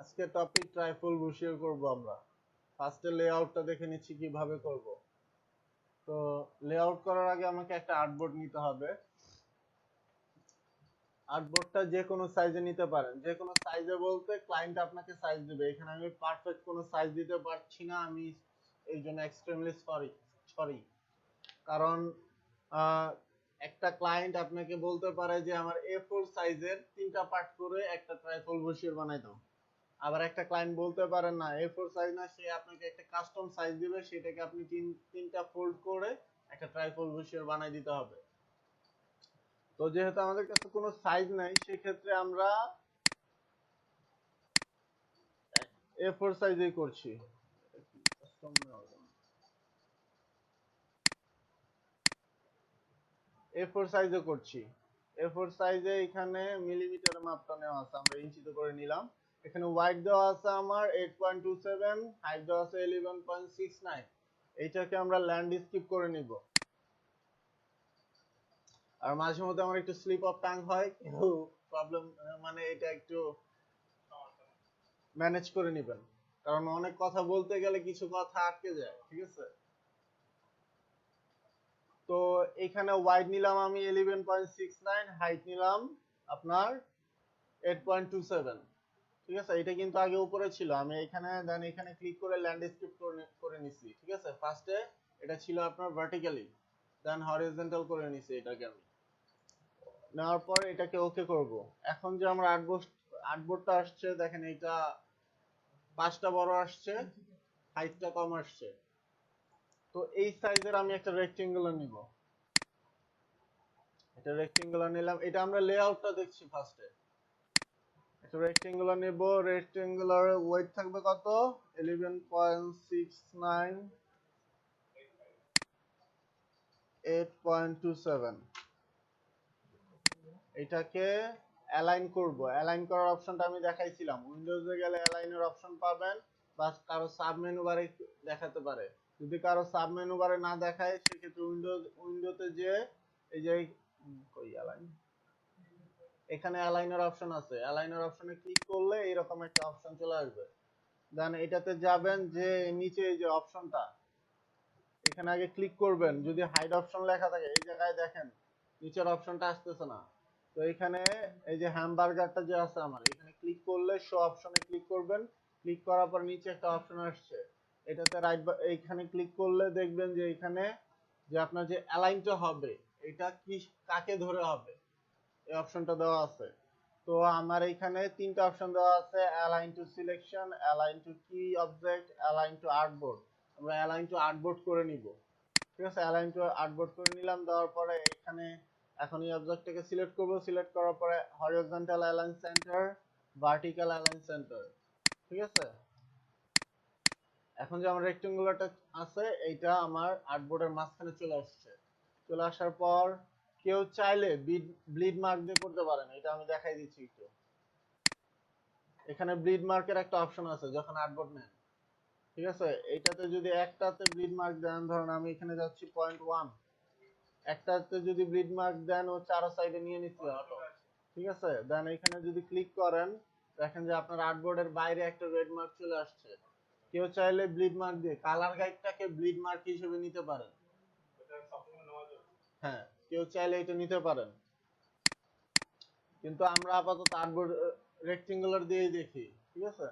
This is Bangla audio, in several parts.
আজকে টপিক ট্রাইফল বুশিয়ার করব আমরা। ফার্স্টে লেআউটটা দেখে নিচ্ছি কিভাবে করব। তো লেআউট করার আগে আমাকে একটা আর্টবোর্ড নিতে হবে। আর্টবোর্ডটা যে কোনো সাইজে নিতে পারেন। যে কোনো সাইজে বলতে ক্লায়েন্ট আপনাকে সাইজ দিবে। এখানে আমি পারফেক্ট কোনো সাইজ দিতে পারছি না, আমি এই জন্য এক্সট্রিমলি সরি। কারণ একটা ক্লায়েন্ট আপনাকে বলতে পারে যে আমার A4 সাইজের 3টা পার্ট করে একটা ট্রাইফল বুশিয়ার বানাই দাও। আবার একটা ক্লায়েন্ট বলতে পারেন না A4 সাইজ না, সে আপনাকে একটা কাস্টম সাইজ দিবে, সেটাকে আপনি তিনটা ফোল্ড করে একটা ট্রাইফল বুশিয়ার বানাই দিতে হবে। তো যেহেতু আমাদের কাছে কোনো সাইজ নাই, সেক্ষেত্রে আমরা A4 সাইজেই করছি। A4 সাইজে করছি। A4 সাইজে এখানে মিলিমিটার মাপটা নেওয়া আছে, আমরা ইঞ্চিতে করে নিলাম। এখানে ওয়াইড দেওয়া আছে আমার 8.27, হাইট দেওয়া আছে 11.69। এইটাকে আমরা ল্যান্ডস্কেপ করে নিব। আর মাঝে মধ্যে আমার একটু স্লিপ অফ টাং হয়, কিন্তু প্রবলেম মানে এটা একটু ম্যানেজ করে নেবেন, কারণ অনেক কথা বলতে গেলে কিছু কথা আটকে যায়, ঠিক আছে? তো এখানে ওয়াইড নিলাম আমি 11.69, হাইট নিলাম আপনার 8.27। ঠিক আছে, এটা কিন্তু আগে উপরে ছিল, আমি এখানে ক্লিক করে ল্যান্ডস্কেপ করে নিছি। ঠিক আছে, ফার্স্টে এটা ছিল আপনার ভার্টিক্যালি, দেন হরিজন্টাল করে নিছি এটাকে আমি। নেওয়ার পর এটাকে ওকে করব। এখন যে আমার আর্টবোর্ডটা আসছে, দেখেন এটা 5টা বড় আসছে, হাইটটা কম আসছে। তো এই সাইজের আমি একটা রেক্টেঙ্গুলার নিব। এটা রেক্টেঙ্গুলার নিলাম, এটা আমরা লেআউটটা দেখছি ফার্স্টে। একটা রেক্টেঙ্গুলার নেব, রেক্টেঙ্গুলার ওয়েট থাকবে কত? 11.69, 8.27। এটাকে অ্যালাইন করব। অ্যালাইন করার অপশনটা আমি দেখাইছিলাম, উইন্ডোজে গেলে অ্যালাইনের অপশন পাবেন, বা কারো সাব মেনু বারে দেখাতে পারে। যদি কারো সাব মেনু বারে না দেখায়, সেক্ষেত্রে উইন্ডোতে যে এই যে কই অ্যালাইন, এখানে অ্যালাইনের অপশন আছে, অ্যালাইনের অপশনে ক্লিক করলে এরকম একটা অপশন চলে আসবে। দেন এটাতে যাবেন, যে নিচে এই যে অপশনটা, এখানে আগে ক্লিক করবেন। যদি হাইড অপশন লেখা থাকে, এই জায়গায় দেখেন নিচের অপশনটা আসতেছে না। তো এখানে এই যে হ্যামবার্গারটা যে আছে আমার, এখানে ক্লিক করলে শো অপশনে ক্লিক করবেন। ক্লিক করার পর নিচে একটা অপশন আসছে, এটাতে এইখানে ক্লিক করলে দেখবেন যে এখানে যে আপনার যে অ্যালাইনটা হবে, এটা কি কাকে ধরে হবে, এই অপশনটা দেওয়া আছে। তো আমার এখানে 3টা অপশন দেওয়া আছে, align two selection, align two কি অবজেক্ট, অ্যালাইন টু আর্টবোর্ড। আমরা অ্যালাইন টু আর্টবোর্ড করে নিব। ঠিক আছে, অ্যালাইন টু আর্টবোর্ড করে নিলাম। দেওয়ার পরে এখানে এখন এই অবজেক্টটাকে সিলেক্ট করব। সিলেক্ট করার পরে horizontal align centre, vertical align centre. ঠিক আছে, এখন যে আমার রেক্টেঙ্গুলারটা আছে, এইটা আমার আর্টবোর্ডের মাঝখানে চলে আসছে। চলে আসার পর কেউ চাইলে ব্লিড মার্ক দিয়ে করতে পারেন, এটা আমি দেখাই দিচ্ছি একটু। এখানে ব্লিড মার্কের একটা অপশন আছে যখন আর্টবোর্ড নেন। ঠিক আছে, এইটাতে যদি একটাতে ব্লিড মার্ক দেন, ধরুন আমি এখানে যাচ্ছি 0.1, একটাতে যদি ব্লিড মার্ক দেন, ও চারো সাইডে নিয়ে নিচ্ছে অটো। ঠিক আছে, দেন এখানে যদি ক্লিক করেন, দেখেন যে আপনার আর্টবোর্ডের বাইরে একটা রেড মার্ক চলে আসছে। কেউ চাইলে ব্লিড মার্ক দিয়ে কালার গাইডটাকে ব্লিড মার্ক হিসেবে নিতে পারেন। হ্যাঁ, কেউ চাইলে এটা নিতে পারেন, কিন্তু আমরা আপাতত আর্টবোর্ড রেক্টেঙ্গুলার দিয়েই দেখি। ঠিক আছে,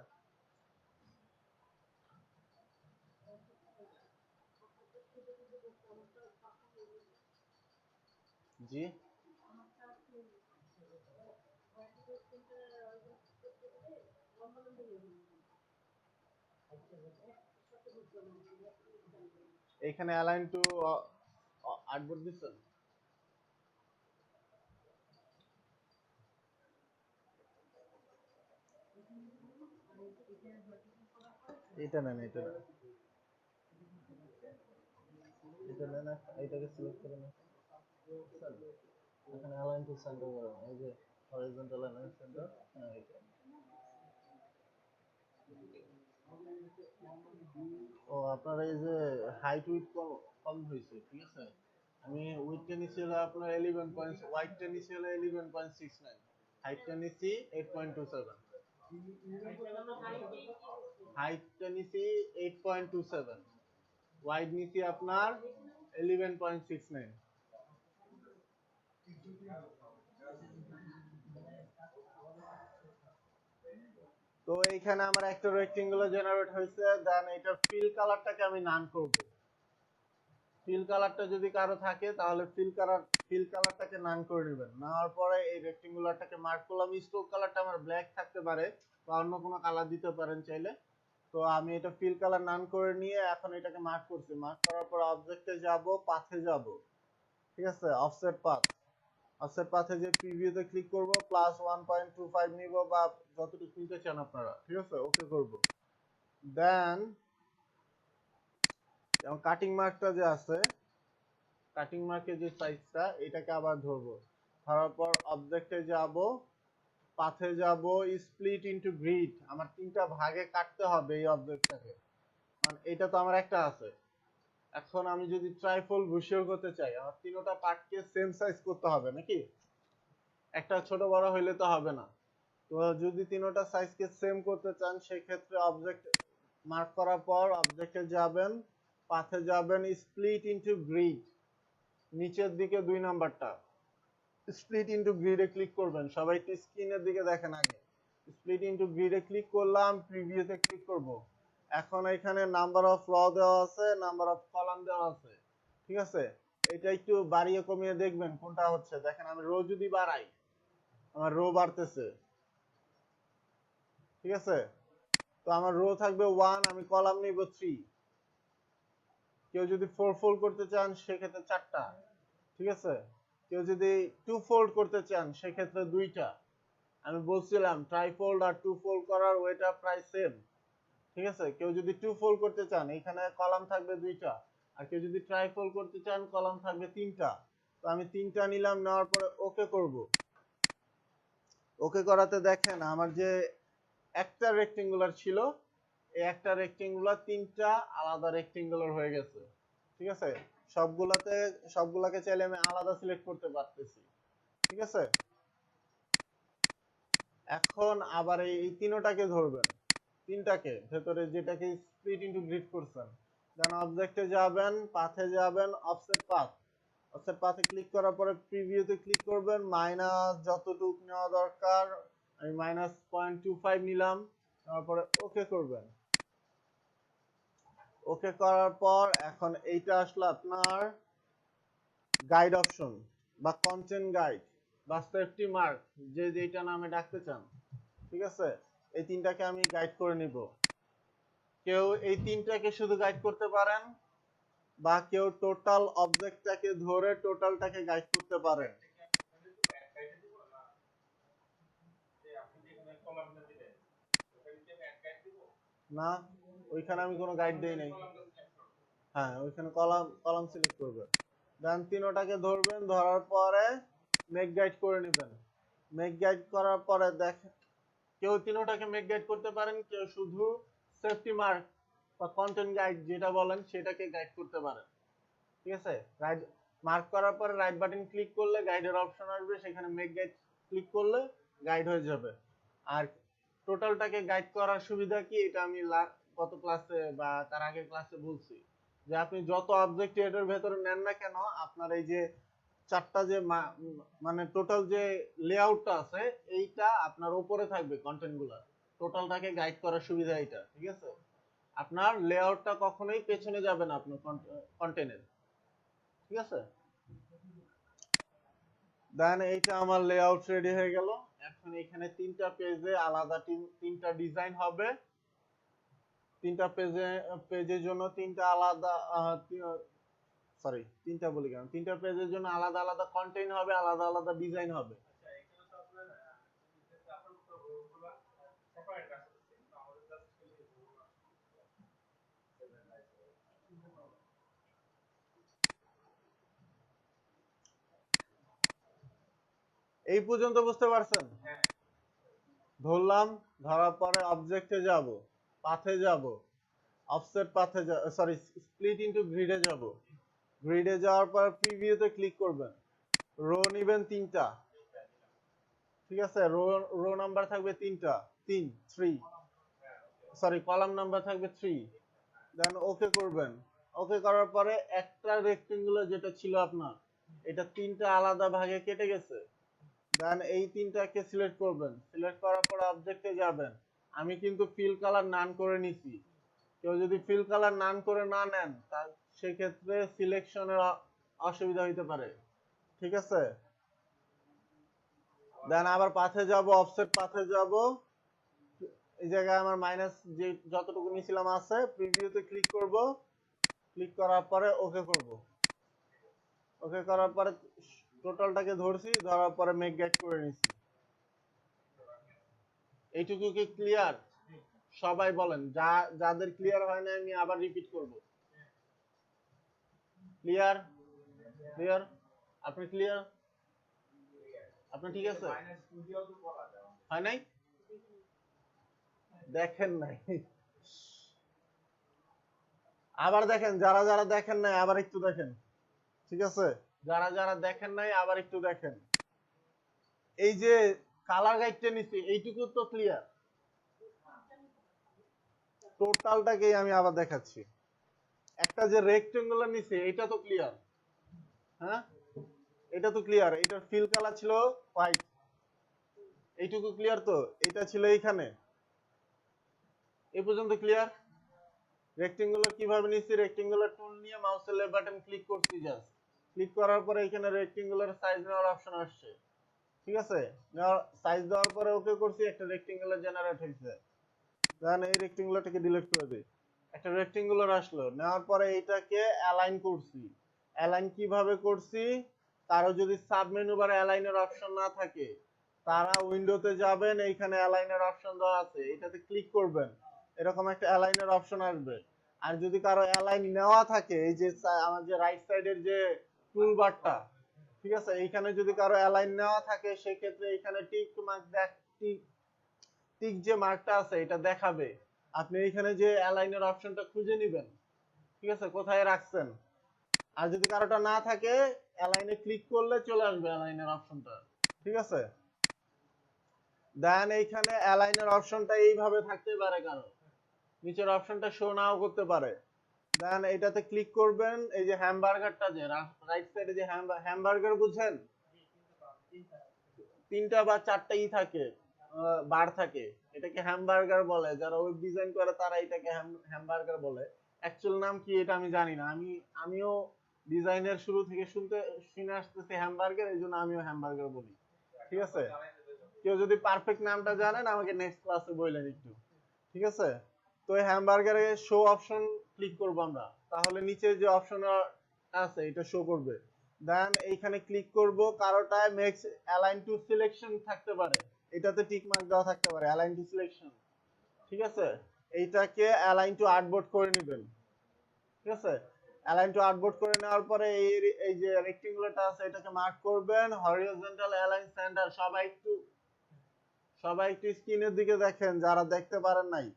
জি এখানে অ্যালাইন টু আর্টবোর্ড দিচ্ছেন। এটা নেন, এটা নেন, এটা নেন, এটাকে সিলেক্ট করে নেন। এখানে অ্যালাইন টু সেন্টার করেন, এই যে হরিজন্টাল অ্যালাইন সেন্টার। হ্যাঁ, এটা। ও আপনার এই যে হাইট উইথ কম কম হয়েছে। ঠিক আছে, আমি উইথটা নিচ্ছি হলো আপনার 11 পয়েন্ট, ওয়াইডটা নিচ্ছি হলো 11.69, হাইটটা নিচ্ছি 8.27। হাইটটা নিছি 8.27, ওয়াইড নিছি আপনার 11.69। তো এইখানে আমার একটা রেক্টেঙ্গুলার জেনারেট হয়েছে। দেন এটার ফিল কালারটাকে আমি নান করব। ফিল কালারটা যদি কারো থাকে তাহলে ফিল কালারটাকে নান করে নেবেন। নেওয়ার পরে এই রেক্টেঙ্গুলারটাকে মার্ক করলাম। স্ট্রোক কালারটা আমার ব্ল্যাক থাকতে পারে বা অন্য কোনো কালার দিতে পারেন চাইলে। তো আমি এটা ফিল কালার নান করে নিয়ে এখন এটাকে মার্ক করছি। মার্ক করার পর অবজেক্টে যাব, পাথে যাব, ঠিক আছে, অফসেট পাথ। অফসেট পাথে যে প্রিভিউতে ক্লিক করব, প্লাস 1.25 নিব বা যতটুকু নিতে চান আপনারা, ঠিক আছে, ওকে করব। দেন যেমন কাটিং মার্কটা যে আছে, কাটিং মার্কের যে সাইজটা, এটাকে আবার ধরবো। ধরার পর অবজেক্টে যাব, পাথে যাব, স্প্লিট ইনটু গ্রিড। আমার তিনটা ভাগে কাটতে হবে এই অবজেক্টটাকে, মানে এটা তো আমার একটা আছে। এখন আমি যদি ট্রাইফল বসিয়ে করতে চাই, আমার তিনটা পার্টকে সেম সাইজ করতে হবে নাকি? একটা ছোট বড় হইলে তো হবে না। তো যদি তিনটা সাইজকে সেম করতে চান, সেক্ষেত্রে অবজেক্ট মার্ক করার পর অবজেক্টে যাবেন, পাথে যাবেন, স্প্লিট ইনটু গ্রিড, নিচের দিকে 2 নাম্বারটা, স্প্লিট ইনটু গ্রিডে ক্লিক করবেন। সবাই একটু স্ক্রিনের দিকে দেখেন আগে। স্প্লিট ইনটু গ্রিডে ক্লিক করলাম, প্রিভিউতে ক্লিক করব। এখন এখানে নাম্বার অফ র দেওয়া আছে, নাম্বার অফ কলাম দেওয়া আছে, ঠিক আছে। এটা একটু বাড়িয়ে কমিয়ে দেখবেন কোনটা হচ্ছে। দেখেন আমি রো যদি বাড়াই, আমার রো বাড়তেছে, ঠিক আছে। তো আমার রো থাকবে 1, আমি কলাম নিব 3। কেউ যদি 4 ফোল্ড করতে চান সেক্ষেত্রে 4টা, ঠিক আছে। কেউ যদি 2 ফোল্ড করতে চান সেক্ষেত্রে 2টা। আমি বলছিলাম ট্রাইফোল্ড আর 2 ফোল্ড করার ওয়েটা প্রায় সেম, ঠিক আছে। কেউ যদি 2 ফোল্ড করতে চান, এখানে কলাম থাকবে 2টা। আর কেউ যদি ট্রাইফোল্ড করতে চান, কলাম থাকবে 3টা। তো আমি 3টা নিলাম, নেওয়ার পরে ওকে করব। ওকে করাতে দেখেন আমার যে একটা রেক্টেঙ্গুলার ছিল, এই একটা রেক্টেঙ্গুলার 3টা আলাদা রেক্টেঙ্গুলার হয়ে গেছে, ঠিক আছে। সবগুলাকে চাইলে আমি আলাদা সিলেক্ট করতে পারতেছি, ঠিক আছে। এখন আবার এই তিনটাকে ধরবেন, তিনটাকে ভেতরে যেটাকে স্প্লিট ইনটু গ্রিড করছেন। দেন অবজেক্টে যাবেন, পাথে যাবেন, অফসেট পাথ। অফসেট পাথে ক্লিক করার পরে প্রিভিউতে ক্লিক করবেন, মাইনাস যতটুকু নেওয়া দরকার আমি -0.25 নিলাম। তারপরে ওকে করবেন। ওকে করার পর এখন এইটা আসলে আপনার গাইড অপশন বা কন্টেন্ট গাইড বা সেফটি মার্ক, যে যেটা নামে ডাকতে চান, ঠিক আছে। এই তিনটাকে আমি গাইড করে নিব। কেউ এই তিনটাকে শুধু গাইড করতে পারেন বা কেউ টোটাল অবজেক্টটাকে ধরে টোটালটাকে গাইড করতে পারেন। না, ওইখানে আমি কোনো গাইড দেই নাই। হ্যাঁ, ওইখানে কলাম কলাম সিলেক্ট করবেন। দেন তিনটাকে ধরবেন, ধরার পরে মেক গাইড করে নেবেন। মেক গাইড করার পরে দেখেন, কেউ তিনটাকে মেক গাইড করতে পারেন, কেউ শুধু সেফটি মার্ক বা কন্টেন্ট গাইড যেটা বলেন সেটাকে গাইড করতে পারেন, ঠিক আছে। রাইট মার্ক করার পরে রাইট বাটন ক্লিক করলে গাইডের অপশন আসবে, সেখানে মেক গাইড ক্লিক করলে গাইড হয়ে যাবে। আর টোটালটাকে গাইড করার সুবিধা কি, এটা আমি গত ক্লাসে বা তার আগের ক্লাসে বলছি, যে আপনি যত অবজেক্ট এটার ভেতরে নেন না কেন, আপনার এই যে চারটা যে মানে টোটাল যে লেআউটটা আছে, এইটা আপনার উপরে থাকবে কন্টেন্ট গুলা। টোটালটাকে গাইড করার সুবিধা এটা, ঠিক আছে। আপনার লেআউটটা কখনোই পেছনে যাবে না আপনার কন্টেন্টের, ঠিক আছে। দেন এইটা আমার লেআউট রেডি হয়ে গেল। এখন এখানে তিনটা পেজে আলাদা তিনটা ডিজাইন হবে। তিনটা পেজের জন্য তিনটা আলাদা, সরি তিনটা বলি কেন, তিনটা পেজের জন্য আলাদা আলাদা কন্টেন্ট হবে, আলাদা আলাদা ডিজাইন হবে। এই পর্যন্ত বুঝতে পারছেন? ধরলাম, ধরার পরে অবজেক্টে যাব, পাথে যাব, অফসেট পাথে সরি স্প্লিট ইনটু গ্রিডে যাব। গ্রিডে যাওয়ার পর প্রিভিউতে ক্লিক করবেন। রো নিবেন 3টা, ঠিক আছে। রো রো নাম্বার থাকবে 3টা। 3 3 সরি কলাম নাম্বার থাকবে 3 দেন ওকে করবেন ওকে করার পরে একটা রেক্টেঙ্গুলার যেটা ছিল আপনার এটা তিনটা আলাদা ভাগে কেটে গেছে দেন এই তিনটাকে সিলেক্ট করবেন সিলেক্ট করার পর অবজেক্টে যাবেন আমি কিন্তু ফিল কালার নান করে নিছি কেউ যদি ফিল কালার নান করে না নেন তাহলে সেক্ষেত্রে সিলেকশনের অসুবিধা হইতে পারে ঠিক আছে দেন আবার পাথে যাব অফসেট পাথে যাব এই জায়গায় আমার মাইনাস যে যতটুকু নিছিলাম আছে প্রিভিউতে ক্লিক করব ক্লিক করার পরে ওকে করব ওকে করার পরে টোটালটাকে ধরছি ধরার পরে মেক গেট করে নিছি এইটুকু কি ক্লিয়ার সবাই বলেন যাদের ক্লিয়ার হয় না আমি আবার রিপিট করব ক্লিয়ার ক্লিয়ার আপনি ক্লিয়ার আপনি ঠিক আছে হয় নাই দেখেন নাই আবার দেখেন যারা যারা দেখেন নাই আবার একটু দেখেন ঠিক আছে যারা যারা দেখেন নাই আবার একটু দেখেন এই যে কালার গাইডটা নিছি এইটুকু তো ক্লিয়ার টোটালটাকেই আমি আবার দেখাচ্ছি একটা যে রেক্টেঙ্গুলার নিছি এটা তো ক্লিয়ার হ্যাঁ এটা তো ক্লিয়ার এটার ফিল কালার ছিল হোয়াইট এইটুকু ক্লিয়ার তো এটা ছিল এইখানে এই পর্যন্ত ক্লিয়ার রেক্টেঙ্গুলার কিভাবে নিছি রেক্টেঙ্গুলার টুল নিয়ে মাউসের লেফট বাটন ক্লিক করছি জাস্ট ক্লিক করার পরে এখানে রেক্টেঙ্গুলার সাইজ নেওয়ার অপশন আসছে ঠিক আছে নেওয়ার সাইজ দেওয়ার পরে ওকে করছি একটা রেক্টেঙ্গুলার জেনারেট হয়েছে দেন এই রেক্টেঙ্গুলারটাকে ডিলিট করে দিই একটা রেক্টেঙ্গুলার আসলো নেওয়ার পরে এইটাকে অ্যালাইন করছি অ্যালাইন কিভাবে করছি কারো যদি সাব মেনু বারে অ্যালাইনের অপশন না থাকে তারা উইন্ডোতে যাবেন এইখানে অ্যালাইনের অপশন দেওয়া আছে এটাতে ক্লিক করবেন এরকম একটা অ্যালাইনের অপশন আসবে আর যদি কারো অ্যালাইন নেওয়া থাকে এই যে আমার যে রাইট সাইডের যে টুল বারটা ঠিক আছে এইখানে যদি কারো অ্যালাইন নেওয়া থাকে সেই ক্ষেত্রে এইখানে টিক মার্ক টিক টিক যে মার্কটা আছে এটা দেখাবে আপনি এইখানে যে অ্যালাইনের অপশনটা খুঁজে নেবেন ঠিক আছে কোথায় রাখছেন আর যদি কারোটা না থাকে অ্যালাইনে ক্লিক করলে চলে আসবে অ্যালাইনের অপশনটা ঠিক আছে দেন এইখানে অ্যালাইনের অপশনটা এইভাবে থাকতে পারে কারো নিচের অপশনটা শো নাও করতে পারে দেন এটাতে ক্লিক করবেন এই যে হ্যামবার্গারটা যে রাইট সাইডে যে হ্যামবার্গার বুঝেন তিনটা বা চারটা ই থাকে বার থাকে এটাকে হ্যামবার্গার বলে যারা ওয়েব ডিজাইন করে তারা এটাকে হ্যামবার্গার বলে অ্যাকচুয়াল নাম কি এটা আমি জানি না আমিও ডিজাইনের শুরু থেকে শুনে আসতেছি হ্যামবার্গার এই জন্য আমিও হ্যামবার্গার বলি ঠিক আছে কেউ যদি পারফেক্ট নামটা জানেন আমাকে নেক্সট ক্লাসে বললেন একটু ঠিক আছে তো এই হ্যামবার্গারে শো অপশন ক্লিক করব আমরা তাহলে নিচে যে অপশন আছে এটা শো করবে দেন এইখানে ক্লিক করব কারোটায় মেক্স অ্যালাইন টু সিলেকশন থাকতে পারে এটাতে টিক মার্ক দেওয়া থাকতে পারে অ্যালাইন টু সিলেকশন ঠিক আছে এইটাকে অ্যালাইন টু আর্টবোর্ড করে নেবেন ঠিক আছে অ্যালাইন টু আর্টবোর্ড করে নেওয়ার পরে এই যে রেক্টেঙ্গুলারটা আছে এটাকে মার্ক করবেন হরিজন্টাল অ্যালাইন সেন্টার সবাই একটু স্ক্রিনের দিকে দেখেন যারা দেখতে পারেন নাই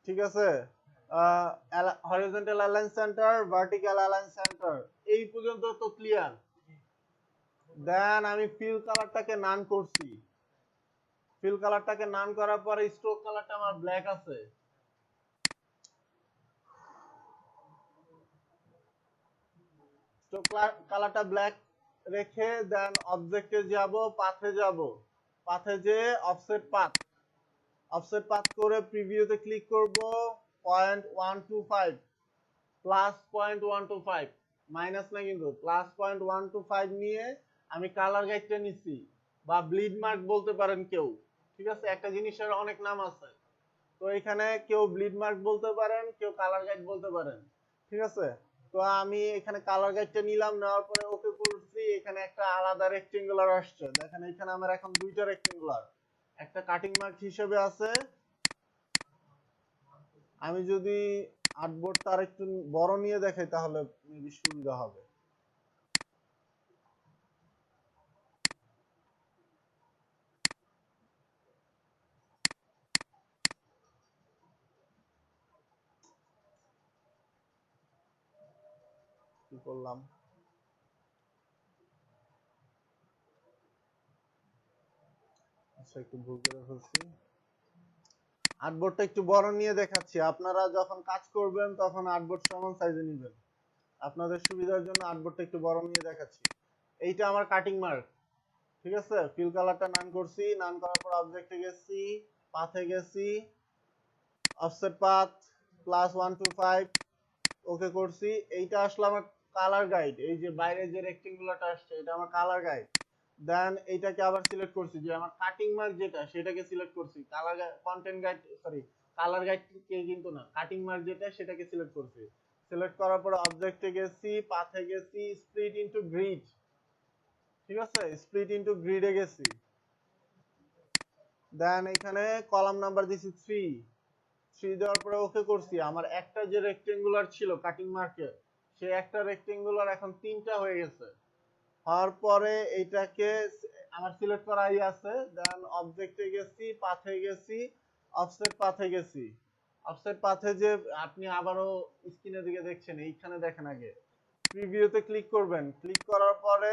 ঠিক আছে horizontal align centre vertical align centre এই পর্যন্ত তো ক্লিয়ার দেন আমি ফিল কালারটাকে নান করছি ফিল কালারটাকে নান করার পরে স্ট্রোক কালারটা আমার ব্ল্যাক আছে স্ট্রোক কালারটা ব্ল্যাক রেখে দেন অবজেক্টে যাব পাথে যে অফসেট পাথ করে প্রিভিউতে ক্লিক করব 0.125 প্লাস 0.125 মাইনাস না কিন্তু প্লাস 0.125 নিয়ে আমি কালার গাইডটা নিছি বা ব্লিড মার্ক বলতে পারেন কেউ ঠিক আছে একটা জিনিসের অনেক নাম আছে তো এখানে কেউ ব্লিড মার্ক বলতে পারেন কেউ কালার গাইড বলতে পারেন ঠিক আছে তো আমি এখানে কালার গাইডটা নিলাম নেওয়ার পরে ওকে করছি এখানে একটা আলাদা রেক্টেঙ্গুলার আসছে দেখেন এখানে আমার এখন দুইটা রেক্টেঙ্গুলার একটা কাটিং মার্ক হিসেবে আছে আমি যদি আর্টবোর্ডটা আর একটু বড় নিয়ে দেখাই তাহলে মেবি সুবিধা হবে কি করলাম আচ্ছা একটু ভুল করে ফেলছি আর্টবোর্ডটা একটু বড় নিয়ে দেখাচ্ছি, আপনারা যখন কাজ করবেন তখন আর্টবোর্ড সমান সাইজে নেবেন। আপনাদের সুবিধার জন্য আর্টবোর্ডটা একটু বড় নিয়ে দেখাচ্ছি। এইটা আমার কাটিং মার্ক, ঠিক আছে। ফিল কালারটা নান করছি, নান করার পর অবজেক্টে গেছি, পাথে গেছি, অফসেট পাথ +125 ওকে করছি। এইটা আসলে আমার কালার গাইড, এই যে বাইরে যে রেক্টেঙ্গুলারটা আসছে এটা আমার কালার গাইড। দেন এইটাকে আবার সিলেক্ট করছি, যে আমার কাটিং মার্ক যেটা সেটাকে সিলেক্ট করছি। Colour content guide, sorry colour guide কে কিন্তু না, কাটিং মার্ক যেটা সেটাকে সিলেক্ট করছি। সিলেক্ট করার পর অবজেক্টে গেছি, পাথে গেছি, স্প্লিট ইনটু গ্রিড, ঠিক আছে, স্প্লিট ইনটু গ্রিডে গেছি। দেন এখানে কলাম নাম্বার দিছি 3, 3 দেওয়ার পরে ওকে করছি। আমার একটা যে রেক্টেঙ্গুলার ছিল কাটিং মার্কে, সে একটা রেক্টেঙ্গুলার এখন 3টা হয়ে গেছে। হওয়ার পরে এইটাকে আমার সিলেক্ট করাই আছে। দেন অবজেক্টে গেছি, পাথে গেছি, অফসেট পাথে গেছি। অফসেট পাথে যে আপনি আবারও স্ক্রিনের দিকে দেখছেন, এইখানে দেখেন আগে প্রিভিউতে ক্লিক করবেন। ক্লিক করার পরে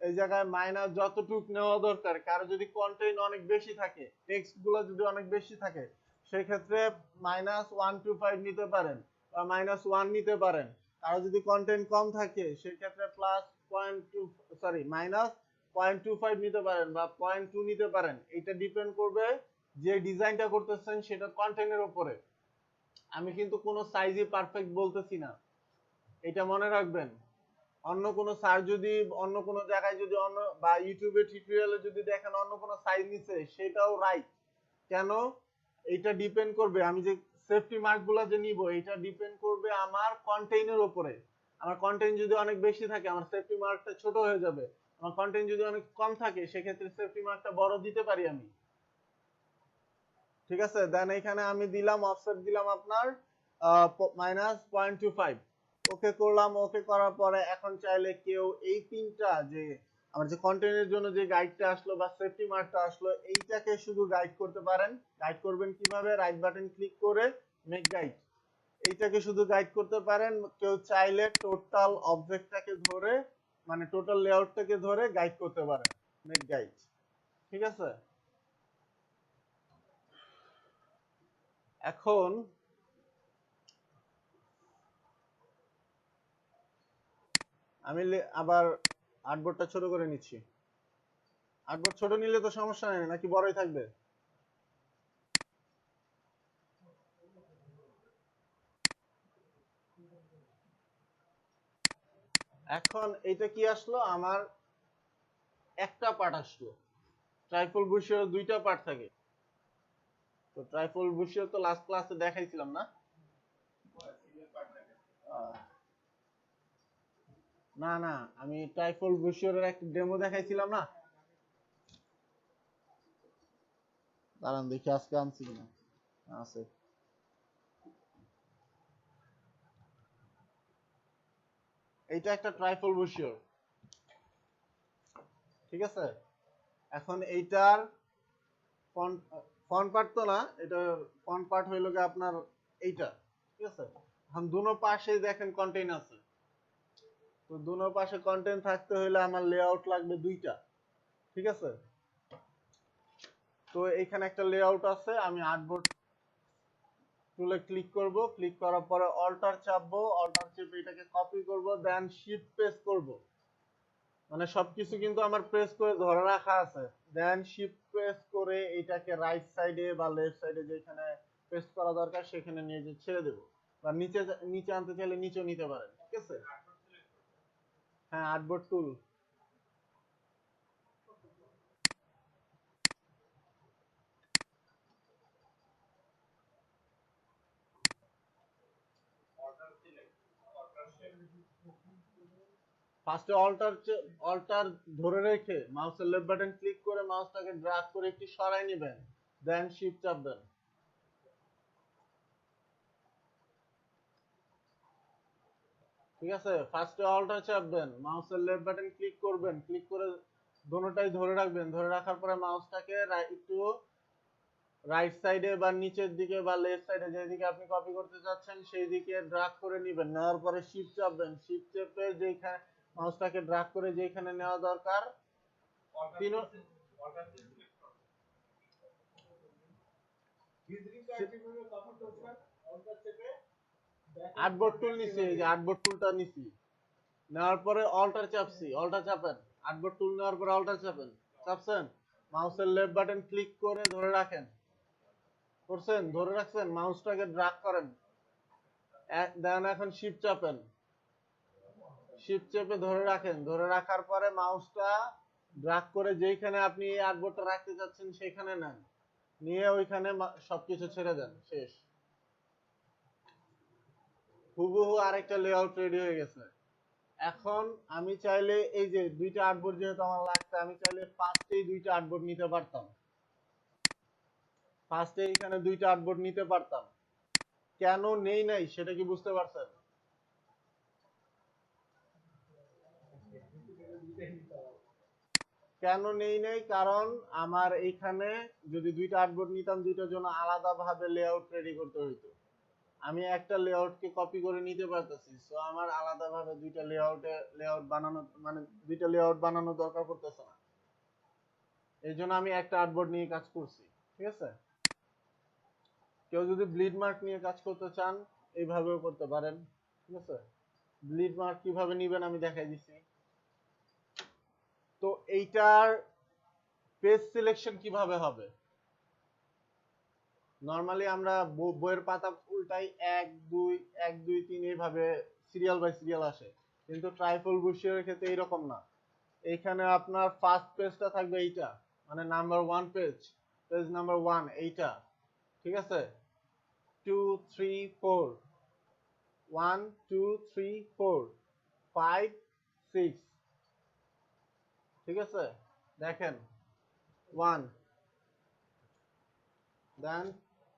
এই জায়গায় মাইনাস যতটুক নেওয়া দরকার, কারো যদি কন্টেন্ট অনেক বেশি থাকে, টেক্সট গুলো যদি অনেক বেশি থাকে, সেই ক্ষেত্রে -125 নিতে পারেন বা -1 নিতে পারেন। কারো যদি কন্টেন্ট কম থাকে সেই ক্ষেত্রে -0.25 নিতে পারেন বা 0.2 নিতে পারেন। এটা ডিপেন্ড করবে যে ডিজাইনটা করতেছেন সেটা কন্টেন্টের উপরে। আমি কিন্তু কোনো সাইজই পারফেক্ট বলতেছি না, এটা মনে রাখবেন। অন্য কোনো স্যার যদি অন্য কোনো জায়গায় যদি অন্য বা ইউটিউবে টিউটোরিয়ালে যদি দেখেন অন্য কোনো সাইজ নিছে, সেটাও রাইট। কেন? এটা ডিপেন্ড করবে আমি যে সেফটি মার্কগুলো যে নিব, এটা ডিপেন্ড করবে আমার কন্টেইনের উপরে। আমার কন্টেইন যদি অনেক বেশি থাকে আমার সেফটি মার্কটা ছোট হয়ে যাবে। আমার কন্টেইন যদি অনেক কম থাকে সেক্ষেত্রে সেফটি মার্কটা বড় দিতে পারি আমি, ঠিক আছে। দেন এখানে আমি দিলাম অফসেট দিলাম আপনার -0.25, ওকে করলাম। ওকে করার পরে এখন চাইলে কেউ এই তিনটা যে আমার যে কন্টেন্টের জন্য যে গাইডটা আসলো বা সেফটি মার্কটা আসলো, এইটাকে শুধু গাইড করতে পারেন। গাইড করবেন কিভাবে? রাইট বাটন ক্লিক করে মেক গাইড, এইটাকে শুধু গাইড করতে পারেন। কেউ চাইলে টোটাল অবজেক্টটাকে ধরে, মানে টোটাল লেআউটটাকে ধরে গাইড করতে পারেন, মেক গাইড, ঠিক আছে। এখন আমি আবার আর্টবোর্ডটা ছোট করে নিচ্ছি। আর্টবোর্ড ছোট নিলে তো সমস্যা নেই নাকি, বড়ই থাকবে? এখন এটা কি আসলো, আমার একটা পার্ট আসলো। ট্রাইফল বুশিয়ার দুইটা পার্ট থাকে, তো ট্রাইফল বুশিয়ার তো লাস্ট ক্লাসে দেখাইছিলাম না? আহ, না না, আমি ট্রাইফল বুশিয়ারের একটা ডেমো দেখাইছিলাম না। দাঁড়ান দেখি আজকে আনছি কিনা, আছে। এইটা একটা ট্রাইফল বুশিয়ার, ঠিক আছে। এখন এইটার ফ্রন্ট ফ্রন্ট পার্ট তো না, এটা ফ্রন্ট পার্ট হইলো গিয়ে আপনার এইটা, ঠিক আছে। এখন দুনো পাশে দেখেন কন্টেইন আছে, তো দুনো পাশে কন্টেন্ট থাকতে হলে আমার লেআউট লাগবে দুইটা, ঠিক আছে। তো এখানে একটা লেআউট আছে, আমি আর্টবোর্ড টুলে ক্লিক করব। ক্লিক করার পরে অল্টার চাপবো, অল্টার চেপে এটাকে কপি করব, দেন শিফট প্রেস করব। মানে সবকিছু কিন্তু আমার প্রেস করে ধরে রাখা আছে। দেন শিফট প্রেস করে এটাকে রাইট সাইডে বা লেফট সাইডে যেখানে প্রেস করা দরকার সেখানে নিয়ে যে ছেড়ে দেব, বা নিচে নিচে আনতে চাইলে নিচেও নিতে পারেন, ঠিক আছে। হ্যাঁ, আর্টবোর্ড টুল। ফার্স্টে অল্টার ধরে রেখে মাউসের লেফট বাটন ক্লিক করে মাউসটাকে ড্র্যাগ করে একটু সরাই নেবেন, দেন শিফট চাপবেন, ঠিক আছে। ফার্স্টে অল্টার চাপবেন, মাউসের লেফট বাটন ক্লিক করবেন, ক্লিক করে দোনোটাই ধরে রাখবেন। ধরে রাখার পরে মাউসটাকে একটু রাইট সাইডে বা নিচের দিকে বা লেফট সাইডে যেদিকে আপনি কপি করতে চাচ্ছেন সেই দিকে ড্র্যাগ করে নেবেন। নেওয়ার পরে শিফট চাপবেন, শিফট চেপে যেখানে মাউসটাকে ড্র্যাগ করে যেখানে নেওয়া দরকার তিন আর্টবোর্ড টুল নিছি, এই যে আর্টবোর্ড টুলটা নিছি, নেওয়ার পরে অল্টার চাপছি, অল্টার চাপেন, আর্টবোর্ড টুল নেওয়ার পরে অল্টার চাপেন, চাপছেন, মাউসের লেফট বাটন ক্লিক করে ধরে রাখেন, করছেন, ধরে রাখছেন, মাউসটাকে ড্রাগ করেন, দেন এখন শিফট চাপেন, শিফট চেপে ধরে রাখেন, ধরে রাখার পরে মাউসটা ড্রাগ করে যেইখানে আপনি এই আর্টবোর্ডটা রাখতে চাচ্ছেন সেখানে নেন, নিয়ে ওইখানে সবকিছু ছেড়ে দেন, শেষ। হুবহু আরেকটা লেআউট রেডি হয়ে গেছে। এখন আমি চাইলে এই যে দুইটা আর্টবোর্ড যেহেতু আমার লাগছে, আমি চাইলে ফার্স্টেই দুইটা আর্টবোর্ড নিতে পারতাম, ফার্স্টে এখানে দুইটা আর্টবোর্ড নিতে পারতাম, কেন নেই নাই সেটা কি বুঝতে পারছেন? কেন নেই নাই, কারণ আমার এইখানে যদি দুইটা আর্টবোর্ড নিতাম দুইটার জন্য আলাদা ভাবে লেআউট রেডি করতে হইতো, আমি একটা লেআউটকে কপি করে নিতে পারতেছি, সো আমার আলাদা ভাবে দুইটা লেআউট বানানো, মানে দুইটা লেআউট বানানো দরকার পড়তেছে না, এই জন্য আমি একটা আর্টবোর্ড নিয়ে কাজ করছি। ঠিক আছে, কেউ যদি ব্লিড মার্ক নিয়ে কাজ করতে চান এইভাবেও করতে পারেন। ঠিক আছে, ব্লিড মার্ক কিভাবে নিবেন আমি দেখাই দিচ্ছি। তো এইটার পেজ সিলেকশন কিভাবে হবে, নরমালি আমরা বইয়ের পাতা উল্টাই 1 2 1 2 3 এইভাবে সিরিয়াল বাই সিরিয়াল আসে, কিন্তু ট্রাইফল বুশিয়ারের ক্ষেত্রে এইরকম না, এইখানে আপনার ফার্স্ট পেজটা থাকবে এইটা, মানে নাম্বার 1 পেজ, পেজ নাম্বার 1 এইটা, ঠিক আছে, 2 3 4, 1 2 3 4 5 6, ঠিক আছে, দেখেন 1, দেন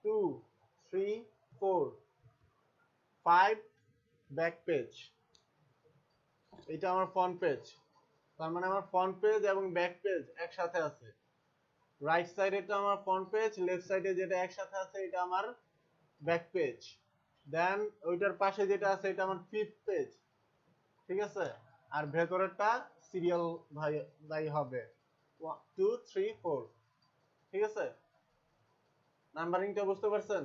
2 3 4 5, ব্যাক পেজ, এটা আমার ফ্রন্ট পেজ, তার মানে আমার ফ্রন্ট পেজ এবং ব্যাক পেজ একসাথে আছে, রাইট সাইডে এটা আমার ফ্রন্ট পেজ, লেফট সাইডে যেটা একসাথে আছে এটা আমার ব্যাক পেজ, দেন ওইটার পাশে যেটা আছে এটা আমার ফিফথ পেজ, ঠিক আছে, আর ভেতরেরটা সিরিয়াল ভাই হবে 1 2 3 4, ঠিক আছে, নাম্বারিংটা বুঝতে পারছেন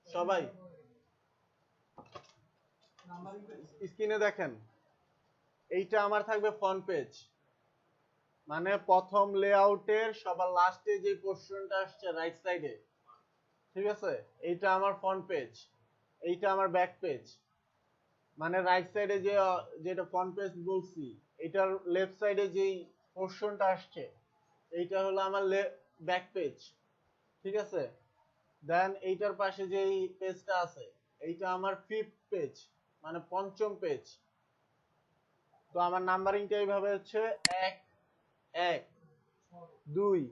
সবাই? স্ক্রিনে দেখেন, এইটা আমার থাকবে ফ্রন্ট পেজ, মানে প্রথম লেআউটের সবার লাস্টে যে পোরশনটা আসছে রাইট সাইডে, ঠিক আছে, এইটা আমার ফ্রন্ট পেজ, এইটা আমার ব্যাক পেজ, মানে রাইট সাইডে যে যেটা ফ্রন্ট পেজ বলছি এটার লেফট সাইডে যেই পোরশনটা আসছে এইটা হলো আমার ব্যাক পেজ, ঠিক আছে, দেন এইটার পাশে যেই পেজটা আছে এইটা আমার ফিফথ পেজ, মানে পঞ্চম পেজ, তো আমার নাম্বারিংটা এইভাবে হচ্ছে 1 1 2,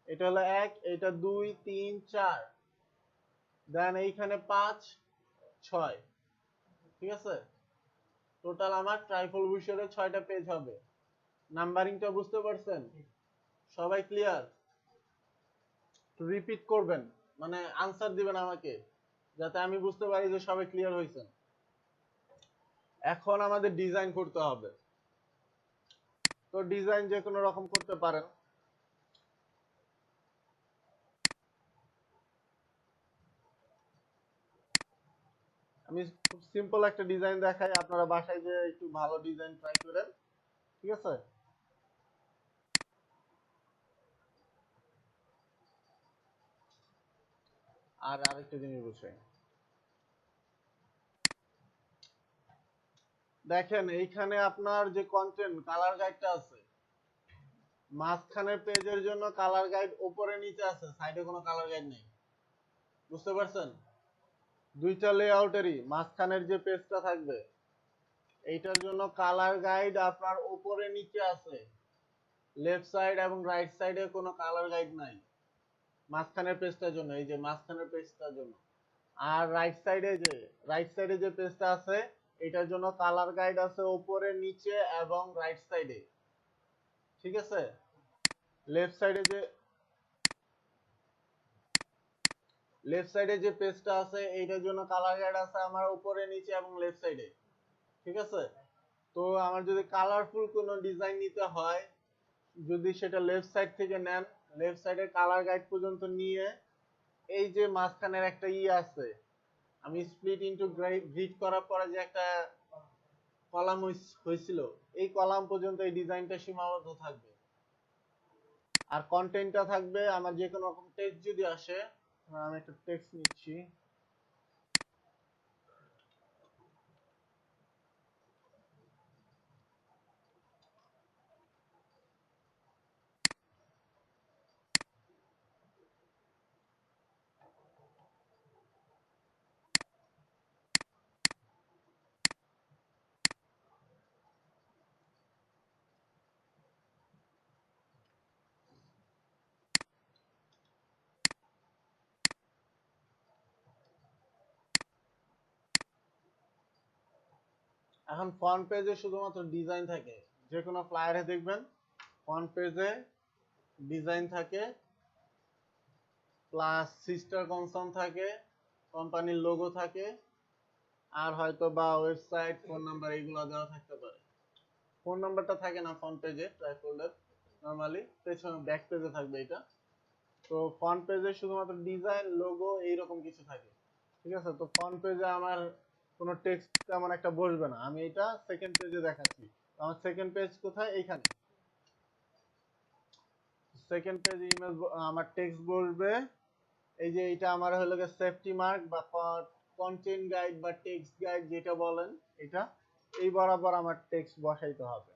এটা হলো 1, এটা 2 3 4, দেন এইখানে 5 6, ঠিক আছে, টোটাল আমার ট্রাইফল বিষয়ে 6টা পেজ হবে, নাম্বারিংটা বুঝতে পারছেন সবাই? ক্লিয়ার? রিপিট করবেন, মানে আনসার দিবেন আমাকে, যাতে আমি বুঝতে পারি যে সবাই ক্লিয়ার হয়েছেন। এখন আমাদের ডিজাইন করতে হবে, তো ডিজাইন যে কোনো রকম করতে পারেন, আমি খুব সিম্পল একটা ডিজাইন দেখাই, আপনারা বাসায় যে একটু ভালো ডিজাইন ট্রাই করেন, ঠিক আছে। আর আরেকটা জিনিস বুঝছেন, দেখেন এইখানে আপনার যে কন্টেন্ট কালার গাইডটা আছে, মাঝখানের পেজের জন্য কালার গাইড উপরে নিচে আছে, সাইডে কোনো কালার গাইড নেই, বুঝতে পারছেন? দুইটা লেআউটেরই মাঝখানের যে পেজটা থাকবে এইটার জন্য কালার গাইড আপনার উপরে নিচে আছে, লেফট সাইড এবং রাইট সাইডে কোনো কালার গাইড নাই মাঝখানের পেজটার জন্য, এই যে মাঝখানের পেজটার জন্য, আর রাইট সাইডে যে পেজটা আছে এটার জন্য কালার গাইড আছে উপরে নিচে এবং রাইট সাইডে, ঠিক আছে। লেফট সাইডে যে লেফট সাইডে যে পেজটা আছে এইটার জন্য কালার গাইড আছে আমার উপরে নিচে এবং লেফট সাইডে, ঠিক আছে। তো আমার যদি কালারফুল কোনো ডিজাইন নিতে হয়, যদি সেটা লেফট সাইড থেকে নেন, লেফট সাইডের কালার গাইড পর্যন্ত নিয়ে এই যে মাঝখানের একটা আছে, আমি স্প্লিট ইনটু গ্রিড করার পরে যে একটা কলাম হয়েছিল, এই কলাম পর্যন্ত এই ডিজাইনটা সীমাবদ্ধ থাকবে। আর কন্টেন্টটা থাকবে আমার যে কোনো রকম টেক্সট যদি আসে, আমি একটা টেক্সট নিচ্ছি, এখন ফ্রন্ট পেজে শুধুমাত্র ডিজাইন থাকে, যে কোনো ফ্লায়ারে দেখবেন ফ্রন্ট পেজে ডিজাইন থাকে, প্লাস সিস্টার কনসার্ন থাকে, কোম্পানির লোগো থাকে, আর হয়তো বা ওয়েবসাইট, ফোন নাম্বার এগুলো দেওয়া থাকতে পারে। ফোন নাম্বারটা থাকে না ফ্রন্ট পেজে, ট্রাই করলে নরমালি পেছনে ব্যাক পেজে থাকবে এটা। তো ফ্রন্ট পেজে শুধুমাত্র ডিজাইন, লোগো এইরকম কিছু থাকে, ঠিক আছে। তো ফ্রন্ট পেজে আমার কোনো টেক্সট তেমন একটা বসবে না, আমি এটা সেকেন্ড পেজে দেখাচ্ছি। আমার সেকেন্ড পেজ কোথায়? এইখানে সেকেন্ড পেজ ইমেজ, আমার টেক্সট বসবে এই যে এটা আমার হলো গিয়ে সেফটি মার্ক বা কন্টেন্ট গাইড বা টেক্সট গাইড যেটা বলেন, এটা এই বরাবর আমার টেক্সট বসাইতে হবে।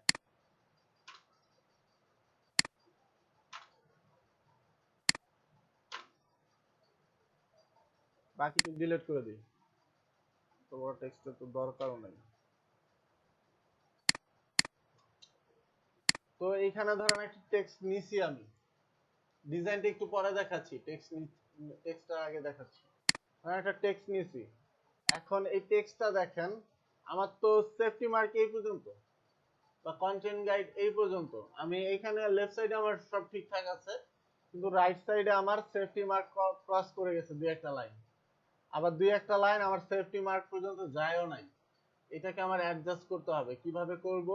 বাকিটা ডিলিট করে দিই, তো বড় টেক্সটের তো দরকারও নেই। তো এইখানে ধরেন একটা টেক্সট নিছি আমি, ডিজাইনটা একটু পরে দেখাচ্ছি, টেক্সটটা আগে দেখাচ্ছি। আমি একটা টেক্সট নিছি, এখন এই টেক্সটটা দেখেন, আমার তো সেফটি মার্ক এই পর্যন্ত বা কন্টেন্ট গাইড এই পর্যন্ত, আমি এখানে লেফট সাইডে আমার সব ঠিকঠাক আছে, কিন্তু রাইট সাইডে আমার সেফটি মার্ক ক্রস করে গেছে দুই একটা লাইন, আবার দুই একটা লাইন আমার সেফটি মার্ক পর্যন্ত যায়ও নাই। এটাকে আমার অ্যাডজাস্ট করতে হবে। কিভাবে করব?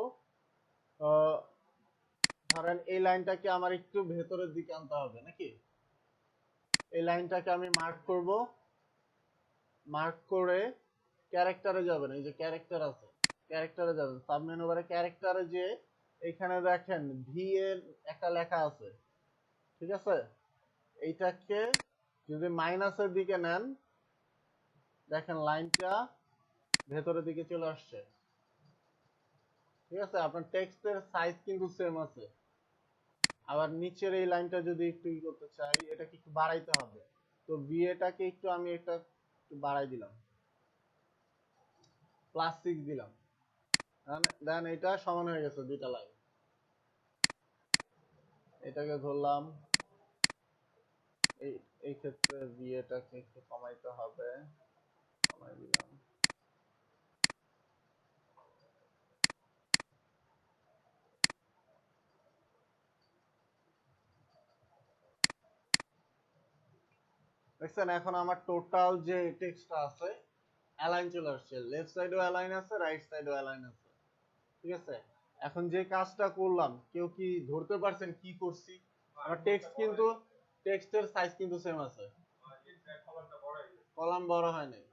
ধরেন এই লাইনটাকে আমার একটু ভেতরের দিকে আনতে হবে নাকি, এই লাইনটাকে আমি মার্ক করব, মার্ক করে ক্যারেক্টারে যাবেন, এই যে ক্যারেক্টার আছে, ক্যারেক্টারে যাবেন, সাব মেনু বারে ক্যারেক্টারে যে এখানে দেখেন ভি এর একটা লেখা আছে, ঠিক আছে। এইটাকে যদি মাইনাসের দিকে নেন, দেখেন লাইনটা ভেতরের দিকে চলে আসছে, ঠিক আছে। আপনার টেক্সটের সাইজ কিন্তু সেম আছে। আবার নিচের এই লাইনটা যদি একটু ই করতে চাই, এটাকে একটু বাড়াইতে হবে, তো বিএটাকে একটু আমি এটা একটু বাড়াই দিলাম, +6 দিলাম, দেন এটা সমান হয়ে গেছে দুইটা লাইন। এটাকে ধরলাম, এই এই ক্ষেত্রে বিএটাকে একটু কমাইতে হবে, কমাই দিলাম। দেখছেন এখন আমার টোটাল যে টেক্সটটা আছে অ্যালাইন চলে আসছে, লেফট সাইডেও অ্যালাইন আছে, রাইট সাইডেও অ্যালাইন আছে, ঠিক আছে। এখন যে কাজটা করলাম, কেউ কি ধরতে পারছেন কি করছি? আমার টেক্সট কিন্তু, টেক্সটের সাইজ কিন্তু সেম আছে, কলাম বড় হয় নাই,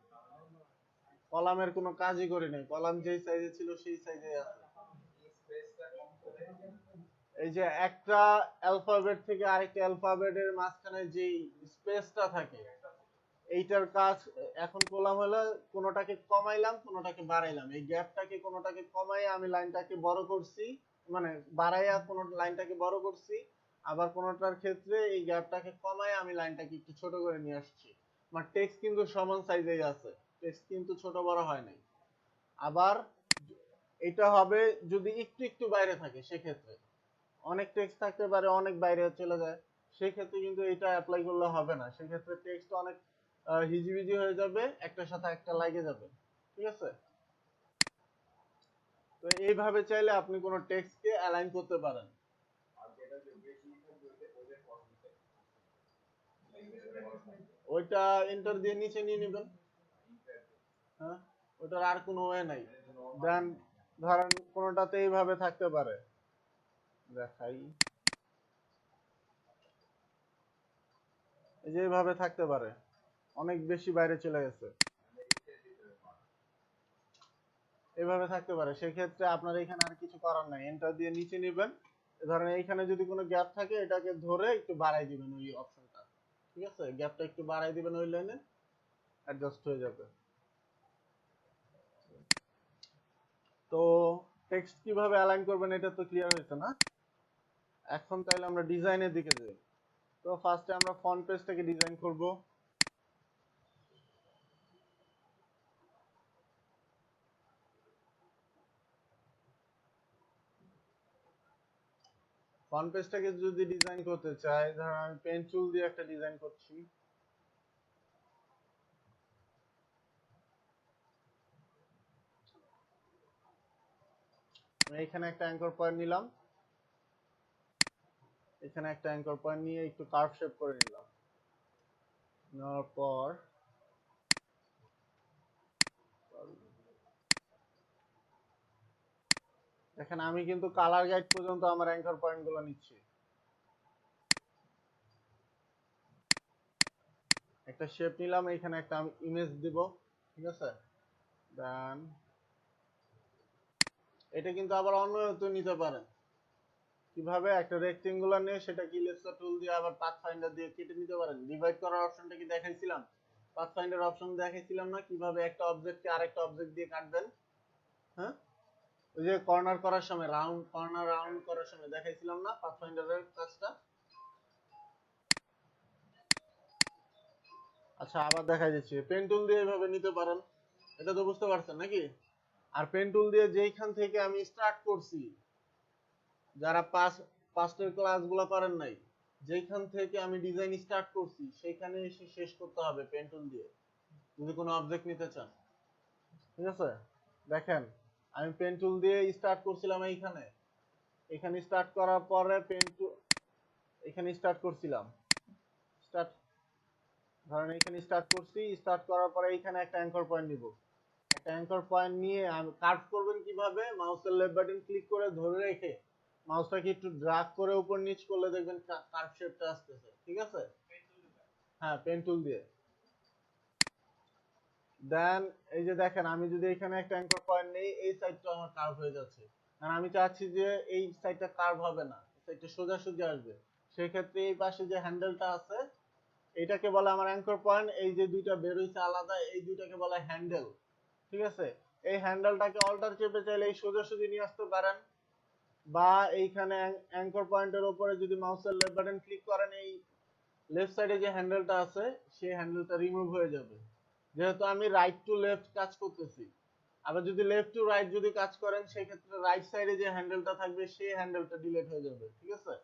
কলামের কোনো কাজই করি নাই, কলাম যেই সাইজে ছিল সেই সাইজে আছে। এই যে একটা অ্যালফাবেট থেকে আরেকটা অ্যালফাবেটের মাঝখানে যে স্পেসটা থাকে, এইটার কাজ এখন করলাম হলো কোনোটাকে কমাইলাম কোনোটাকে বাড়াইলাম, এই গ্যাপটাকে কোনোটাকে কমাই আমি লাইনটাকে বড় করছি, মানে বাড়াইয়া কোনো লাইনটাকে বড় করছি, আবার কোনোটার ক্ষেত্রে এই গ্যাপটাকে কমাই আমি লাইনটাকে একটু ছোট করে নিয়ে আসছি। আমার টেক্সট কিন্তু সমান সাইজেই আছে, টেক্সট কিন্তু ছোট বড় হয় নাই। আবার এটা হবে যদি একটু একটু বাইরে থাকে, সেক্ষেত্রে অনেক টেক্সট থাকতে পারে অনেক বাইরে চলে যায়, সেক্ষেত্রে কিন্তু এটা অ্যাপ্লাই করলে হবে না, সেক্ষেত্রে টেক্সট অনেক হিজিবিজি হয়ে যাবে, একটার সাথে একটা লাগে যাবে, ঠিক আছে। তো এইভাবে চাইলে আপনি কোনো টেক্সটকে অ্যালাইন করতে পারেন। ওইটা এন্টার দিয়ে নিচে নিয়ে নেবেন, হ্যাঁ, ওটার আর কোনো ওয়ে নাই। দেন ধরেন কোনোটাতে এইভাবে থাকতে পারে, দেখাই, এই যে এইভাবে থাকতে পারে, অনেক বেশি বাইরে চলে গেছে, এভাবে থাকতে পারে। সেক্ষেত্রে আপনার এখানে আর কিছু করার নাই, এন্টার দিয়ে নিচে নেবেন। ধরেন এইখানে যদি কোনো গ্যাপ থাকে এটাকে ধরে একটু বাড়াই দিবেন ওই অপশনটা, ঠিক আছে, গ্যাপটা একটু বাড়াই দিবেন ওই লাইনে, অ্যাডজাস্ট হয়ে যাবে। তো টেক্সট কিভাবে অ্যালাইন করবেন এটা তো ক্লিয়ার হয়েছে না? এখন তাইলে আমরা ডিজাইনের দিকে যাই। তো ফার্স্টে আমরা ফন্ট পেজটাকে ডিজাইন করব। ফন্ট পেজটাকে যদি ডিজাইন করতে চাই, ধরেন আমি পেন টুল দিয়ে একটা ডিজাইন করছি। আমি এখানে একটা অ্যাঙ্কর পয়েন্ট নিলাম, এখানে একটা অ্যাঙ্কর পয়েন্ট নিয়ে একটু কার্ভ শেপ করে নিলাম। নেওয়ার পর দেখেন আমি কিন্তু কালার গাইড পর্যন্ত আমার অ্যাঙ্কর পয়েন্ট গুলো নিচ্ছি। একটা শেপ নিলাম, এখানে একটা আমি ইমেজ দিব, ঠিক আছে। দেন এটা কিন্তু আবার অন্য তো নিতে পারেন। কিভাবে? একটা রেক্টেঙ্গুলার নিয়ে সেটাকে ইলেস্ট্রা টুল দিয়ে আবার পাথ ফাইন্ডার দিয়ে কেটে নিতে পারেন। ডিভাইড করার অপশনটা কি দেখাইছিলাম? পাথ ফাইন্ডার অপশন দেখাইছিলাম না, কিভাবে একটা অবজেক্টকে আরেকটা অবজেক্ট দিয়ে কাটবেন? হ্যাঁ, ওই যে কর্নার করার সময়, রাউন্ড কর্নার রাউন্ড করার সময় দেখাইছিলাম না পাথ ফাইন্ডারের কাজটা? আচ্ছা আবার দেখাই দিচ্ছি, পেন টুল দিয়ে এভাবে নিতে পারেন। এটা তো বুঝতে পারছেন নাকি? আর পেন টুল দিয়ে যেইখান থেকে আমি স্টার্ট করছি, যারা পাস্টের ক্লাসগুলো করেন নাই, যেইখান থেকে আমি ডিজাইন স্টার্ট করছি সেইখানে এসে শেষ করতে হবে পেন টুল দিয়ে, যদি কোনো অবজেক্ট নিতে চান, ঠিক আছে। দেখেন আমি পেন টুল দিয়ে স্টার্ট করছিলাম এইখানে, এখানে স্টার্ট করার পরে পেন টুল এখানে স্টার্ট করছিলাম, স্টার্ট, ধরেন এখানে স্টার্ট করছি, স্টার্ট করার পরে এইখানে একটা অ্যাঙ্কর পয়েন্ট নিব। একটা অ্যাঙ্কর পয়েন্ট নিয়ে আমি কার্ভ করবেন কিভাবে? মাউসের লেফট বাটন ক্লিক করে ধরে রেখে মাউসটাকে একটু ড্রাগ করে উপর নিচ করলে দেখবেন কার্ভ শেপটা আসতেছে, ঠিক আছে। হ্যাঁ, পেন টুল দিয়ে। দেন এই যে দেখেন আমি যদি এখানে একটা অ্যাঙ্কর পয়েন্ট নেই, এই সাইডটা আমার কার্ভ হয়ে যাচ্ছে, আর আমি চাচ্ছি যে এই সাইডটা কার্ভ হবে না, সাইডটা সোজাসুজি আসবে। সেই ক্ষেত্রে এই পাশে যে হ্যান্ডেলটা আছে এটাকে বলে আমার অ্যাঙ্কর পয়েন্ট, এই যে দুইটা বের হইছে আলাদা এই দুইটাকে বলে হ্যান্ডেল, ঠিক আছে। এই হ্যান্ডেলটাকে অল্টার চেপে চাইলে এই সোজাসুজি নিয়ে আসতে পারেন, বা এইখানে অ্যাঙ্কর পয়েন্টের উপরে যদি মাউসের লেফট বাটন ক্লিক করেন, এই লেফট সাইডে যে হ্যান্ডেলটা আছে সেই হ্যান্ডেলটা রিমুভ হয়ে যাবে, যেহেতু আমি রাইট টু লেফট কাজ করতেছি। আবার যদি লেফট টু রাইট যদি কাজ করেন সেই ক্ষেত্রে রাইট সাইডে যে হ্যান্ডেলটা থাকবে সেই হ্যান্ডেলটা ডিলিট হয়ে যাবে, ঠিক আছে।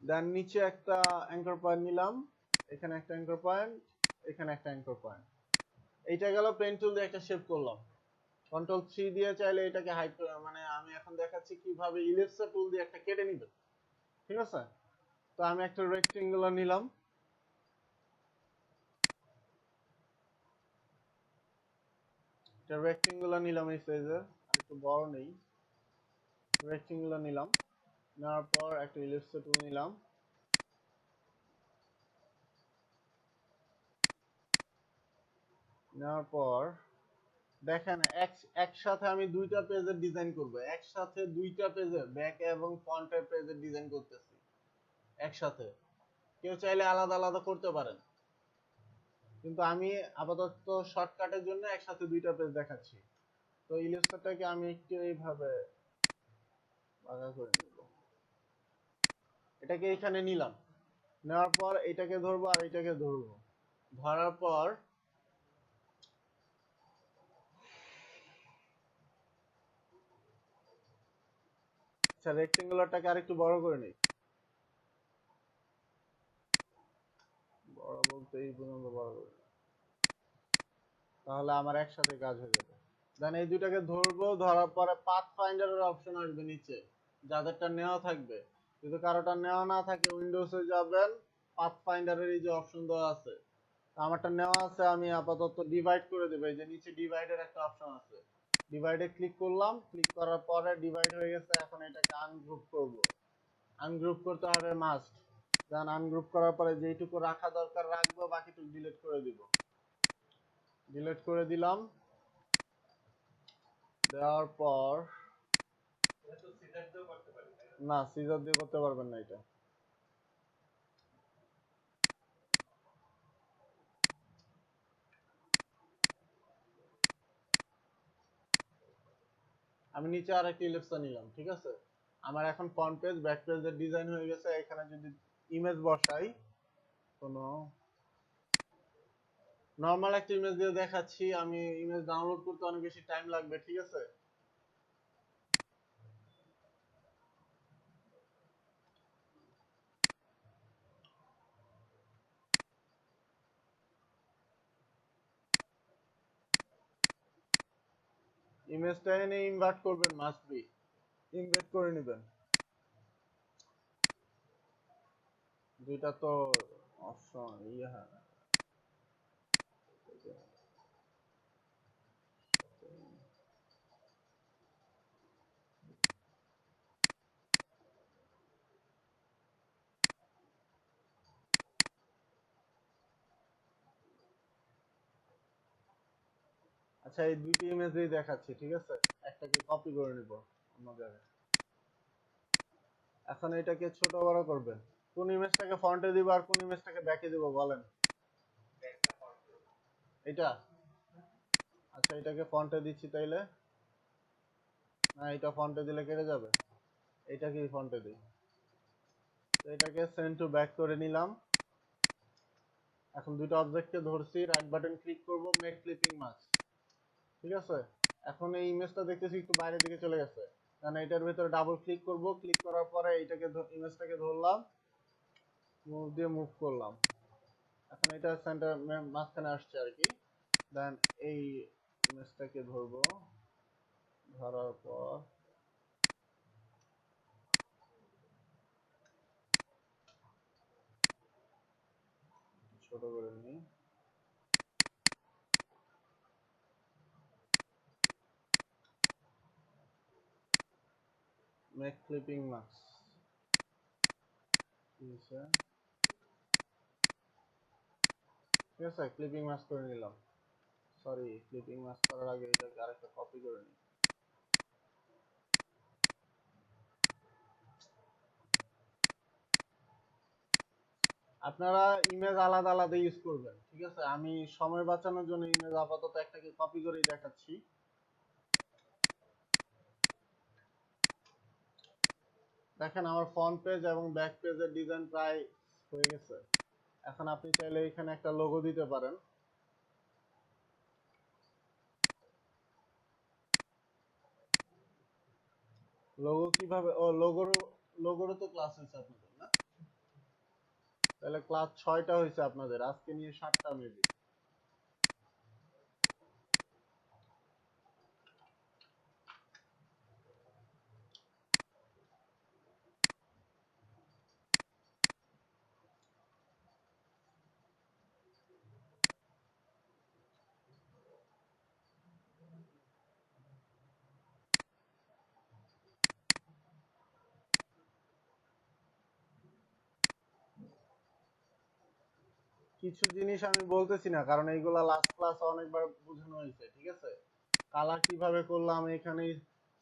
দেন নিচে একটা অ্যাঙ্কর পয়েন্ট নিলাম, এখানে একটা অ্যাঙ্কর পয়েন্ট, এখানে একটা অ্যাঙ্কর পয়েন্ট। এইটা গেল পেন টুল দিয়ে একটা শেপ করলাম। কন্ট্রোল 3 দিয়ে চাইলে এটাকে হাইড করে, মানে আমি এখন দেখাচ্ছি কিভাবে ইলিপসা টুল দিয়ে একটা কেটে নিবে, ঠিক আছে। তো আমি একটা রেক্টেঙ্গুলার নিলাম, একটা রেক্টেঙ্গুলার নিলাম এই সাইজের, আর একটু বড় নেই, রেক্টেঙ্গুলার নিলাম। নেওয়ার পর একটা ইলিপসা টুল নিলাম, নেওয়ার পর দেখেন একসাথে আমি দুইটা পেজের ডিজাইন করব, একসাথে দুইটা পেজের ব্যাক এবং ফ্রন্টের পেজের ডিজাইন করতেছি একসাথে। কেউ চাইলে আলাদা আলাদা করতে পারেন, কিন্তু আমি আপাতত শর্টকাটের জন্য একসাথে দুইটা পেজ দেখাচ্ছি। তো ইলিপসটাকে আমি একটু এইভাবে বাঁকা করে নিব, এটাকে এখানে নিলাম, নেওয়ার পর এটাকে ধরবো আর এটাকে ধরবো, ধরার পর আচ্ছা রেক্টেঙ্গুলারটাকে আরেকটু বড় করে নিই, বড় বলতে এই পর্যন্ত বড় করে নিই। তাহলে আমার একসাথে কাজ হয়ে যাবে। দেন এই দুইটাকে ধরবো, ধরার পরে পাথ ফাইন্ডারের অপশন আসবে নিচে, যাদেরটা নেওয়া থাকবে। যদি কারোটা নেওয়া না থাকে উইন্ডোজে যাবেন, পাথ ফাইন্ডারের এই যে অপশন দেওয়া আছে, আমারটা নেওয়া আছে, আমি আপাতত ডিভাইড করে দেবো। এই যে নিচে ডিভাইডের একটা অপশন আছে, ডিভাইডে ক্লিক করলাম, ক্লিক করার পরে ডিভাইড হয়ে গেছে। এখন এটাকে আনগ্রুপ করব, আনগ্রুপ করতে হবে মাস্ট। দেন আনগ্রুপ করার পরে যেইটুকু রাখা দরকার রাখবো, বাকিটুকু ডিলিট করে দিব। ডিলিট করে দিলাম। দেওয়ার পর না, সিজার দিয়ে করতে পারবেন না এটা। আমি নিচে আরেকটা ইলিপসা নিলাম, ঠিক আছে। আমার এখন ফ্রন্ট পেজ ব্যাক পেজের ডিজাইন হয়ে গেছে। এখানে যদি ইমেজ বসাই, কোনো নরমাল একটা ইমেজ দিয়ে দেখাচ্ছি। আমি ইমেজ ডাউনলোড করতে অনেক বেশি টাইম লাগবে, ঠিক আছে। ইমেজটা এনে ইনভার্ট করবেন, মাস্ট বি ইনভার্ট করে নেবেন। দুইটা তো অপশন ইয়া। আচ্ছা, এই দুইটি ইমেজই দেখাচ্ছি, ঠিক আছে। একটাকে কপি করে নিব অন্য জায়গায়। এখন এটাকে ছোট বড় করবেন। কোন ইমেজটাকে ফ্রন্টে দিব আর কোন ইমেজটাকে ব্যাকে দিব বলেন। এটা। আচ্ছা, এটাকে ফ্রন্টে দিচ্ছি তাইলে। না, এটা ফ্রন্টে দিলে কেটে যাবে। এটাকেই ফ্রন্টে দিই। তো এটাকে সেন্ড টু ব্যাক করে নিলাম। এখন দুটো অবজেক্টকে ধরছি, রাইট বাটন ক্লিক করব, মেক ক্লিপিং মাস্ক, ঠিক আছে। এখন এই ইমেজটা দেখতেছি একটু বাইরের দিকে চলে গেছে, কারণ এটার ভিতরে ডাবল ক্লিক করব। ক্লিক করার পরে এইটাকে ইমেজটাকে ধরলাম, মুভ দিয়ে মুভ করলাম। এখন এটা সেন্টার মাঝখানে আসছে আর কি। দেন এই ইমেজটাকে ধরবো, ধরার পর ছোট করে নিই। মেক ক্লিপিং মাস্ক, ঠিক আছে। ক্লিপিং মাস্ক করে নিলাম। সরি, ক্লিপিং মাস্ক করার আগে এটাকে আরেকটা কপি করে নিই। আপনারা ইমেজ আলাদা আলাদা ইউজ করবেন, ঠিক আছে। আমি সময় বাঁচানোর জন্য ইমেজ আপাতত একটাকে কপি করেই দেখাচ্ছি। দেখেন, আমার ফ্রন্ট পেজ এবং ব্যাক পেজের ডিজাইন প্রায় হয়ে গেছে। এখন আপনি চাইলে এখানে একটা লোগো দিতে পারেন। লোগো কিভাবে? ও, লোগোরও তো ক্লাস হয়েছে আপনাদের, না? তাহলে ক্লাস 6টা হয়েছে আপনাদের, আজকে নিয়ে 7টা মেবি। কিছু জিনিস আমি বলতেছি না, কারণ এইগুলা লাস্ট ক্লাস অনেকবার বোঝানো হয়েছে, ঠিক আছে। কালার কিভাবে করলাম, এখানে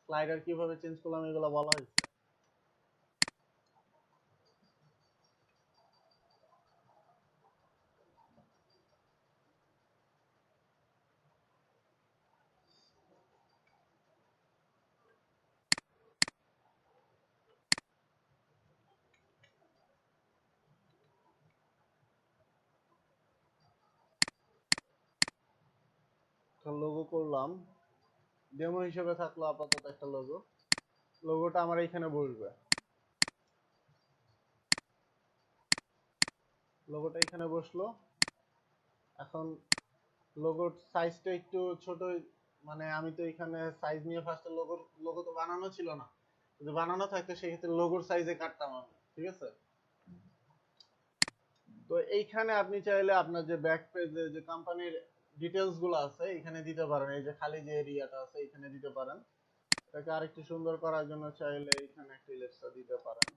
স্লাইডার কিভাবে চেঞ্জ করলাম, এগুলো বলা হয়েছে। লোগো করলাম, ডেমো হিসেবে থাকলো আপাতত একটা লোগো। লোগোটা আমার এইখানে বসবে। লোগোটা এখানে বসলো। এখন লোগোর সাইজটা একটু ছোট, মানে আমি তো এখানে সাইজ নিয়ে ফার্স্টে লোগো তো বানানো ছিল না। যদি বানানো থাকতো সেক্ষেত্রে লোগোর সাইজে কাটতাম আমি, ঠিক আছে। তো এইখানে আপনি চাইলে আপনার যে ব্যাক পেজে যে কোম্পানির ডিটেলস গুলো আছে এখানে দিতে পারেন। এই যে খালি যে এরিয়াটা আছে এখানে দিতে পারেন। এটাকে আরেকটু সুন্দর করার জন্য চাইলে এখানে একটা ইলেক্সা দিতে পারেন।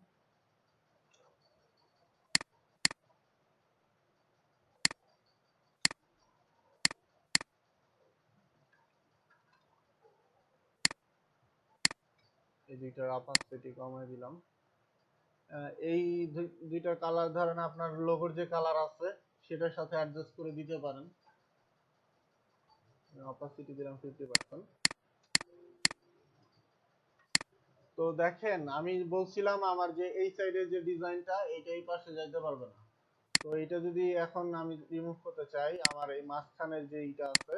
দুইটার অপাসিটি কমাই দিলাম। এই দুইটা কালার ধরেন আপনার লোগোর যে কালার আছে সেটার সাথে অ্যাডজাস্ট করে দিতে পারেন। অপাসিটি দিলাম 50%। তো দেখেন আমি বলছিলাম আমার যে এই সাইডের যে ডিজাইনটা এটা এই পাশে যাইতে পারবে না। তো এটা যদি এখন আমি রিমুভ করতে চাই, আমার এই মাঝখানের যে এইটা আছে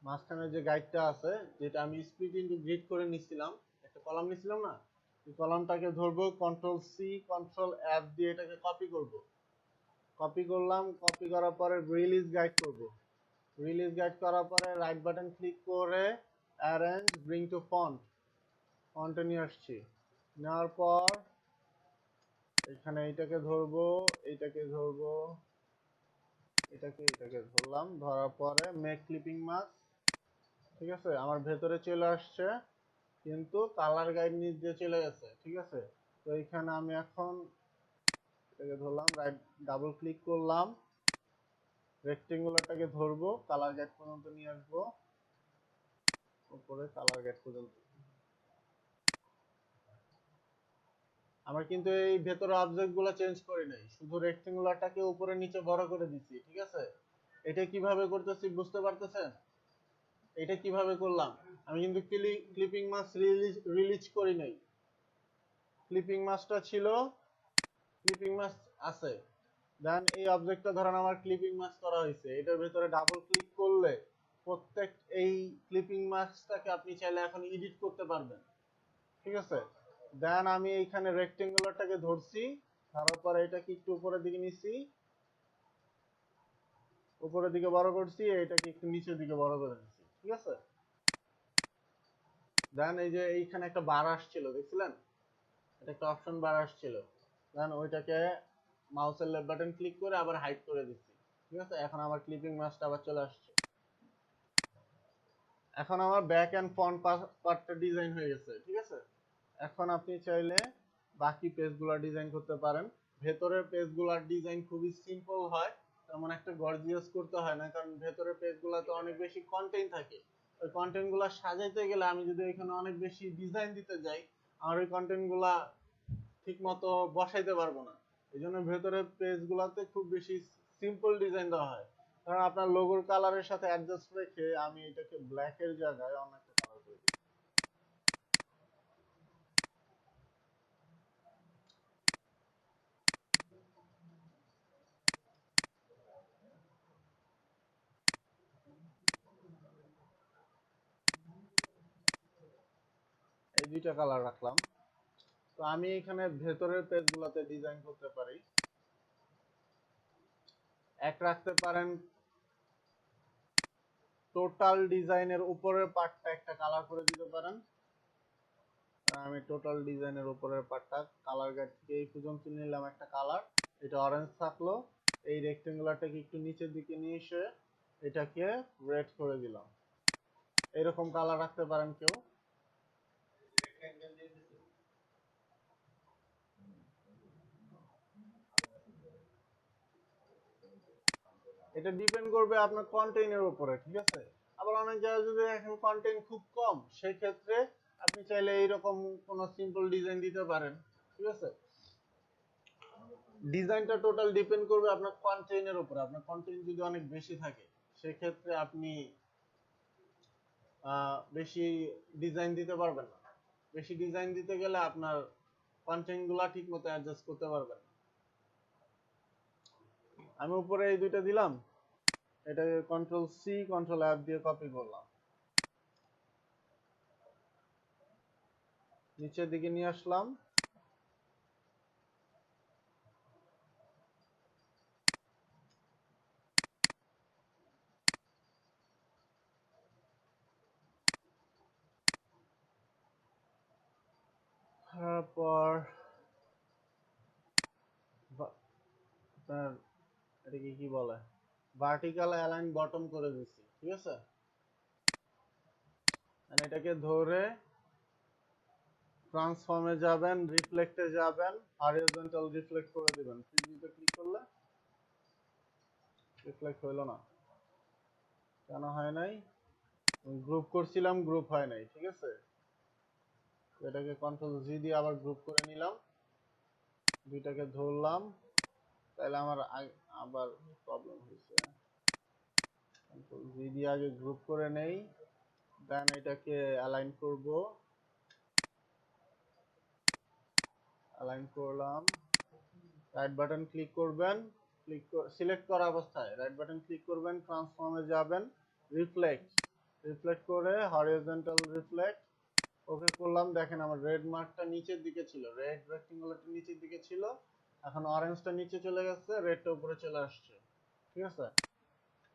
মাঝখানের যে গাইডটা আছে, যেটা আমি স্প্লিট ইনটু গ্রিড করে নিছিলাম, একটা কলাম নিছিলাম না, এই কলামটাকে ধরবো, কন্ট্রোল সি কন্ট্রোল এফ দিয়ে এটাকে কপি করব। কপি করলাম, কপি করার পরে রিলিজ গাইড করব। রিলিজ গাইড করার পরে রাইট বাটন ক্লিক করে অ্যারেঞ্জ ব্রিং টু ফন্ট, ফন্টে নিয়ে আসছি। নেওয়ার পর এখানে এইটাকে ধরবো, এইটাকে ধরবো, এটাকে ধরলাম, ধরার পরে মেক ক্লিপিং মাস্ক। ঠিক আছে, আমার ভেতরে চলে আসছে কিন্তু কালার গাইড নিচ দিয়ে চলে গেছে। ঠিক আছে, তো এইখানে আমি এখন এটাকে ধরলাম, রাইট ডাবল ক্লিক করলাম, রেক্টেঙ্গুলারটাকে ধরবো, কালার গাইড পর্যন্ত নিয়ে আসবো, উপরে কালার গাইড পর্যন্ত। আমরা কিন্তু এই ভেতরে অবজেক্ট গুলো চেঞ্জ করি নাই, শুধু রেক্টেঙ্গুলারটাকে উপরে নিচে বড় করে দিচ্ছি। ঠিক আছে, এটা কিভাবে করতেছি বুঝতে পারতেছেন? এটা কিভাবে করলাম, আমি কিন্তু ক্লিপিং মাস্ক রিলিজ করি নাই। ক্লিপিং মাস্কটা ছিল, ক্লিপিং মাস্ক আছে, দেন এই অবজেক্টটা ধরেন আমার ক্লিপিং মাস্ক করা হয়েছে, এটার ভেতরে ডাবল ক্লিক করলে প্রত্যেক এই ক্লিপিং মাস্কটাকে আপনি চাইলে এখন এডিট করতে পারবেন। ঠিক আছে, দেন আমি এইখানে রেক্টেঙ্গুলারটাকে ধরছি, ধরার পরে এটাকে একটু উপরের দিকে নিছি, উপরের দিকে বড় করছি, এটাকে একটু নিচের দিকে বড় করে নিছি। ঠিক আছে, দেন এই যে এইখানে একটা বার আসছিল দেখছিলেন, এটা একটা অপশন বার আসছিল, দেন ওইটাকে মাউসের লেফট বাটন ক্লিক করে আবার হাইড করে দিচ্ছি। ঠিক আছে, এখন আমার ক্লিপিং মাস্কটা আবার চলে আসছে। এখন আমার ব্যাক এন্ড ফ্রন্ট পার্টটা ডিজাইন হয়ে গেছে। ঠিক আছে, এখন আপনি চাইলে বাকি পেজগুলো ডিজাইন করতে পারেন। ভেতরের পেজগুলোর ডিজাইন খুবই সিম্পল হয়, তেমন একটা গর্জিয়াস করতে হয় না, কারণ ভেতরের পেজগুলোতে অনেক বেশি কন্টেন্ট থাকে। ওই কন্টেন্টগুলো সাজাইতে গেলে আমি যদি এখানে অনেক বেশি ডিজাইন দিতে যাই, আমার ওই কন্টেন্টগুলা ঠিক মতো বসাইতে পারবো না। এই জন্য ভেতরের পেজগুলোতে খুব বেশি সিম্পল ডিজাইন দেওয়া হয়। কারণ আপনার লোগোর কালারের সাথে অ্যাডজাস্ট রেখে আমি এটাকে ব্ল্যাক এর জায়গায় অন্য একটা কালার করে দিই। এই দুইটা কালার রাখলাম। তো আমি এখানে ভেতরের পেজগুলোতে ডিজাইন করতে পারি। এক রাখতে পারেন, টোটাল ডিজাইনের উপরের পার্টটা একটা কালার করে দিতে পারেন। আমি টোটাল ডিজাইনের উপরের পার্টটা কালার গাইড থেকে এই পর্যন্ত নিলাম একটা কালার, এটা অরেঞ্জ থাকলো। এই রেক্টেঙ্গুলারটাকে একটু নিচের দিকে নিয়ে এসে এটাকে রেড করে দিলাম। এরকম কালার রাখতে পারেন কেউ। এটা ডিপেন্ড করবে আপনার কন্টেন্টের উপরে। ঠিক আছে, আবার অনেক জায়গায় যদি এখন কন্টেন্ট খুব কম, সেই ক্ষেত্রে আপনি চাইলে এইরকম কোনো সিম্পল ডিজাইন দিতে পারেন। ঠিক আছে, ডিজাইনটা টোটাল ডিপেন্ড করবে আপনার কন্টেন্টের উপরে। আপনার কন্টেন্ট যদি অনেক বেশি থাকে সেক্ষেত্রে আপনি বেশি ডিজাইন দিতে পারবেন না। বেশি ডিজাইন দিতে গেলে আপনার কন্টেন্ট গুলা ঠিক মতো অ্যাডজাস্ট করতে পারবেন না। আমি উপরে এই দুইটা দিলাম, এটাকে কন্ট্রোল সি কন্ট্রোল এফ দিয়ে কপি করলাম, নিচের দিকে নিয়ে আসলাম, তারপর আপনার এটাকে কি বলে, ভার্টিক্যাল অ্যালাইন বটম করে দিচ্ছি। ঠিক আছে, এটাকে ধরে ট্রান্সফর্মে যাবেন, রিফ্লেক্টে যাবেন, হরিজন্টাল রিফ্লেক্ট করে দিবেন। প্রিভিউতে ক্লিক করলে রিফ্লেক্ট হইলো না, কেন হয় নাই? গ্রুপ করছিলাম, গ্রুপ হয় নাই। ঠিক আছে, এটাকে কন্ট্রোল জি দিয়ে আবার গ্রুপ করে নিলাম, দুইটাকে ধরলাম, তাহলে আমার আবার প্রবলেম হয়েছে। কন্ট্রোল জি দিয়ে আগে গ্রুপ করে নেই, দেন এটাকে অ্যালাইন করব, অ্যালাইন করলাম। রাইট বাটন ক্লিক করবেন, সিলেক্ট করা অবস্থায় রাইট বাটন ক্লিক করবেন, ট্রান্সফর্মে যাবেন, রিফ্লেক্ট, রিফ্লেক্ট করে হরিজন্টাল রিফ্লেক্ট ওকে করলাম। দেখেন আমার রেড মার্কটা নিচের দিকে ছিল, রেড রেক্টেঙ্গুলারটা নিচের দিকে ছিল, এখন অরেঞ্জটা নিচে চলে গেছে, রেডটা উপরে চলে আসছে। ঠিক আছে,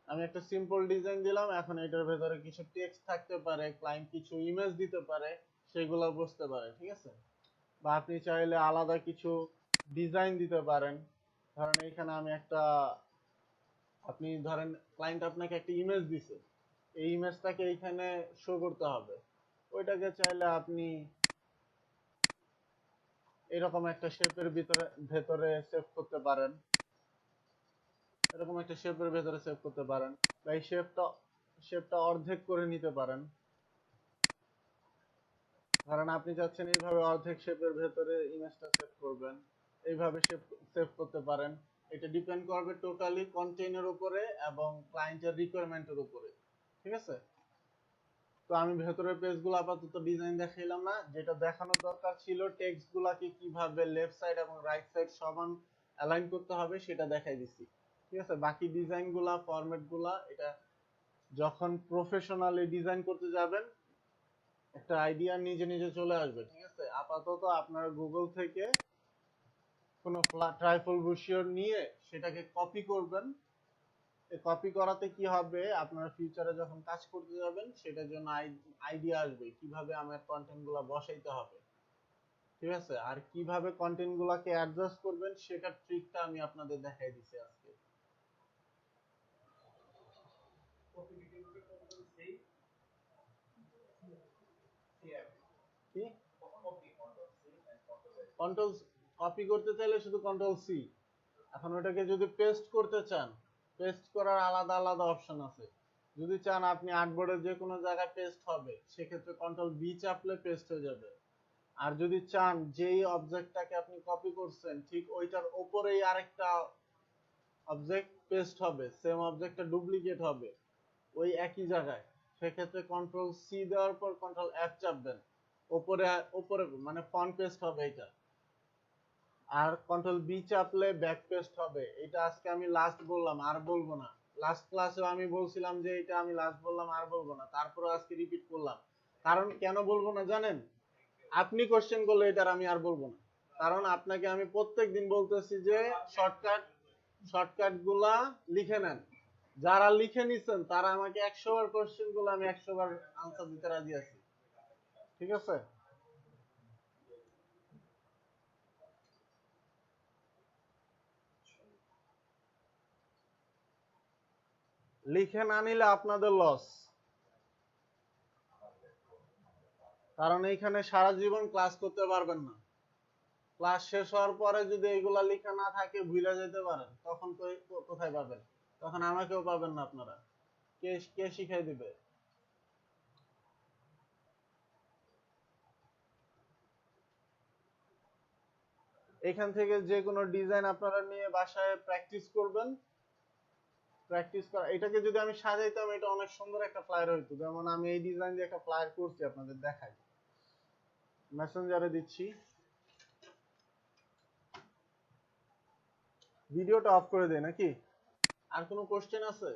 আমি একটা সিম্পল ডিজাইন দিলাম, এখন এটার ভেতরে কিছু টেক্সট থাকতে পারে, ক্লায়েন্ট কিছু ইমেজ দিতে পারে, সেগুলো বুঝতে পারে। ঠিক আছে, বা আপনি চাইলে আলাদা কিছু ডিজাইন দিতে পারেন। ধরেন এইখানে আমি একটা, আপনি ধরেন ক্লায়েন্ট আপনাকে একটা ইমেজ দিছে, এই ইমেজটাকে এইখানে শো করতে হবে, ওইটাকে চাইলে আপনি এরকম একটা শেপের ভেতরে সেভ করতে পারেন, এরকম একটা শেপের ভেতরে সেভ করতে পারেন, বা এই শেপটা অর্ধেক করে নিতে পারেন। ধরেন আপনি চাচ্ছেন এইভাবে অর্ধেক শেপের ভেতরে ইমেজটা সেভ করবেন, এইভাবে সেভ করতে পারেন। এটা ডিপেন্ড করবে টোটালি কন্টেন্টের উপরে এবং ক্লায়েন্টের রিকোয়ারমেন্টের উপরে। ঠিক আছে, তো আমি ভেতরের পেজগুলো আপাতত ডিজাইন দেখাইলাম না, যেটা দেখানোর দরকার ছিল টেক্সটগুলোকে কিভাবে লেফট সাইড এবং রাইট সাইড সমান অ্যালাইন করতে হবে সেটা দেখাই দিছি। ঠিক আছে, বাকি ডিজাইনগুলা, ফরম্যাটগুলা এটা যখন প্রফেশনালি ডিজাইন করতে যাবেন একটা আইডিয়া নিজে নিজে চলে আসবে। ঠিক আছে, আপাতত আপনারা গুগল থেকে কোনো ট্রাইফল বুশিয়র নিয়ে সেটাকে কপি করবেন। কপি করাতে কি হবে, আপনারা ফিউচারে যখন কাজ করতে যাবেন সেটার জন্য আইডিয়া আসবে কিভাবে আমার কন্টেন্ট গুলা বসাইতে হবে। ঠিক আছে, আর কিভাবে কন্টেন্ট গুলাকে অ্যাডজাস্ট করবেন সেটার ট্রিকটা আমি আপনাদের দেখাই দিচ্ছি আজকে। কি কন্ট্রোল কপি করতে চাইলে শুধু কন্ট্রোল সি। এখন ওটাকে যদি পেস্ট করতে চান, পেস্ট করার আলাদা আলাদা অপশন আছে। যদি চান আপনি আর্টবোর্ডের যে কোনো জায়গায় পেস্ট হবে, সেক্ষেত্রে কন্ট্রোল বি চাপলে পেস্ট হয়ে যাবে। আর যদি চান যেই অবজেক্টটাকে আপনি কপি করছেন ঠিক ওইটার উপরেই আরেকটা অবজেক্ট পেস্ট হবে, সেম অবজেক্টটা ডুপ্লিকেট হবে ওই একই জায়গায়, সেক্ষেত্রে কন্ট্রোল সি দেওয়ার পর কন্ট্রোল এফ চাপবেন, উপরে উপরে মানে ফ্রন্ট পেস্ট হবে এটা। আর কন্ট্রোল বি চাপলে ব্যাক পেস্ট হবে। এটা আজকে আমি লাস্ট বললাম, আর বলবো না। লাস্ট ক্লাসে আমি বলছিলাম যে এটা আমি লাস্ট বললাম, আর বলবো না, তারপরে আজকে রিপিট করলাম। কারণ কেন বলবো না জানেন? আপনি কোশ্চেন করলে এটার আমি আর বলবো না, কারণ আপনাকে আমি প্রত্যেকদিন বলতেছি যে শর্টকাট গুলা লিখে নেন। যারা লিখে নিছেন তারা আমাকে 100 বার কোশ্চেন গুলো আমি 100 বার আনসার দিতে রাজি আছি। ঠিক আছে, লিখে না নিলে আপনাদের লস, কারণ এইখানে সারা জীবন ক্লাস করতে পারবেন না। ক্লাস শেষ হওয়ার পরে যদি এগুলা লেখা না থাকে ভুলে যেতে পারেন, তখন কোথায় পাবেন? তখন আমাকেও পাবেন না আপনারা। কে কে শিখাই দিবে? এখান থেকে যে কোনো ডিজাইন আপনারা নিয়ে বাসায় প্র্যাকটিস করবেন। প্র্যাকটিস করা, এটাকে যদি আমি সাজাইতাম এটা অনেক সুন্দর একটা ফ্লায়ার হইতো। যেমন আমি এই ডিজাইন দিয়ে একটা ফ্লায়ার করছি, আপনাদের দেখাই, মেসেঞ্জারে দিচ্ছি। ভিডিওটা অফ করে দেয় নাকি? আর কোনো কোশ্চেন আছে?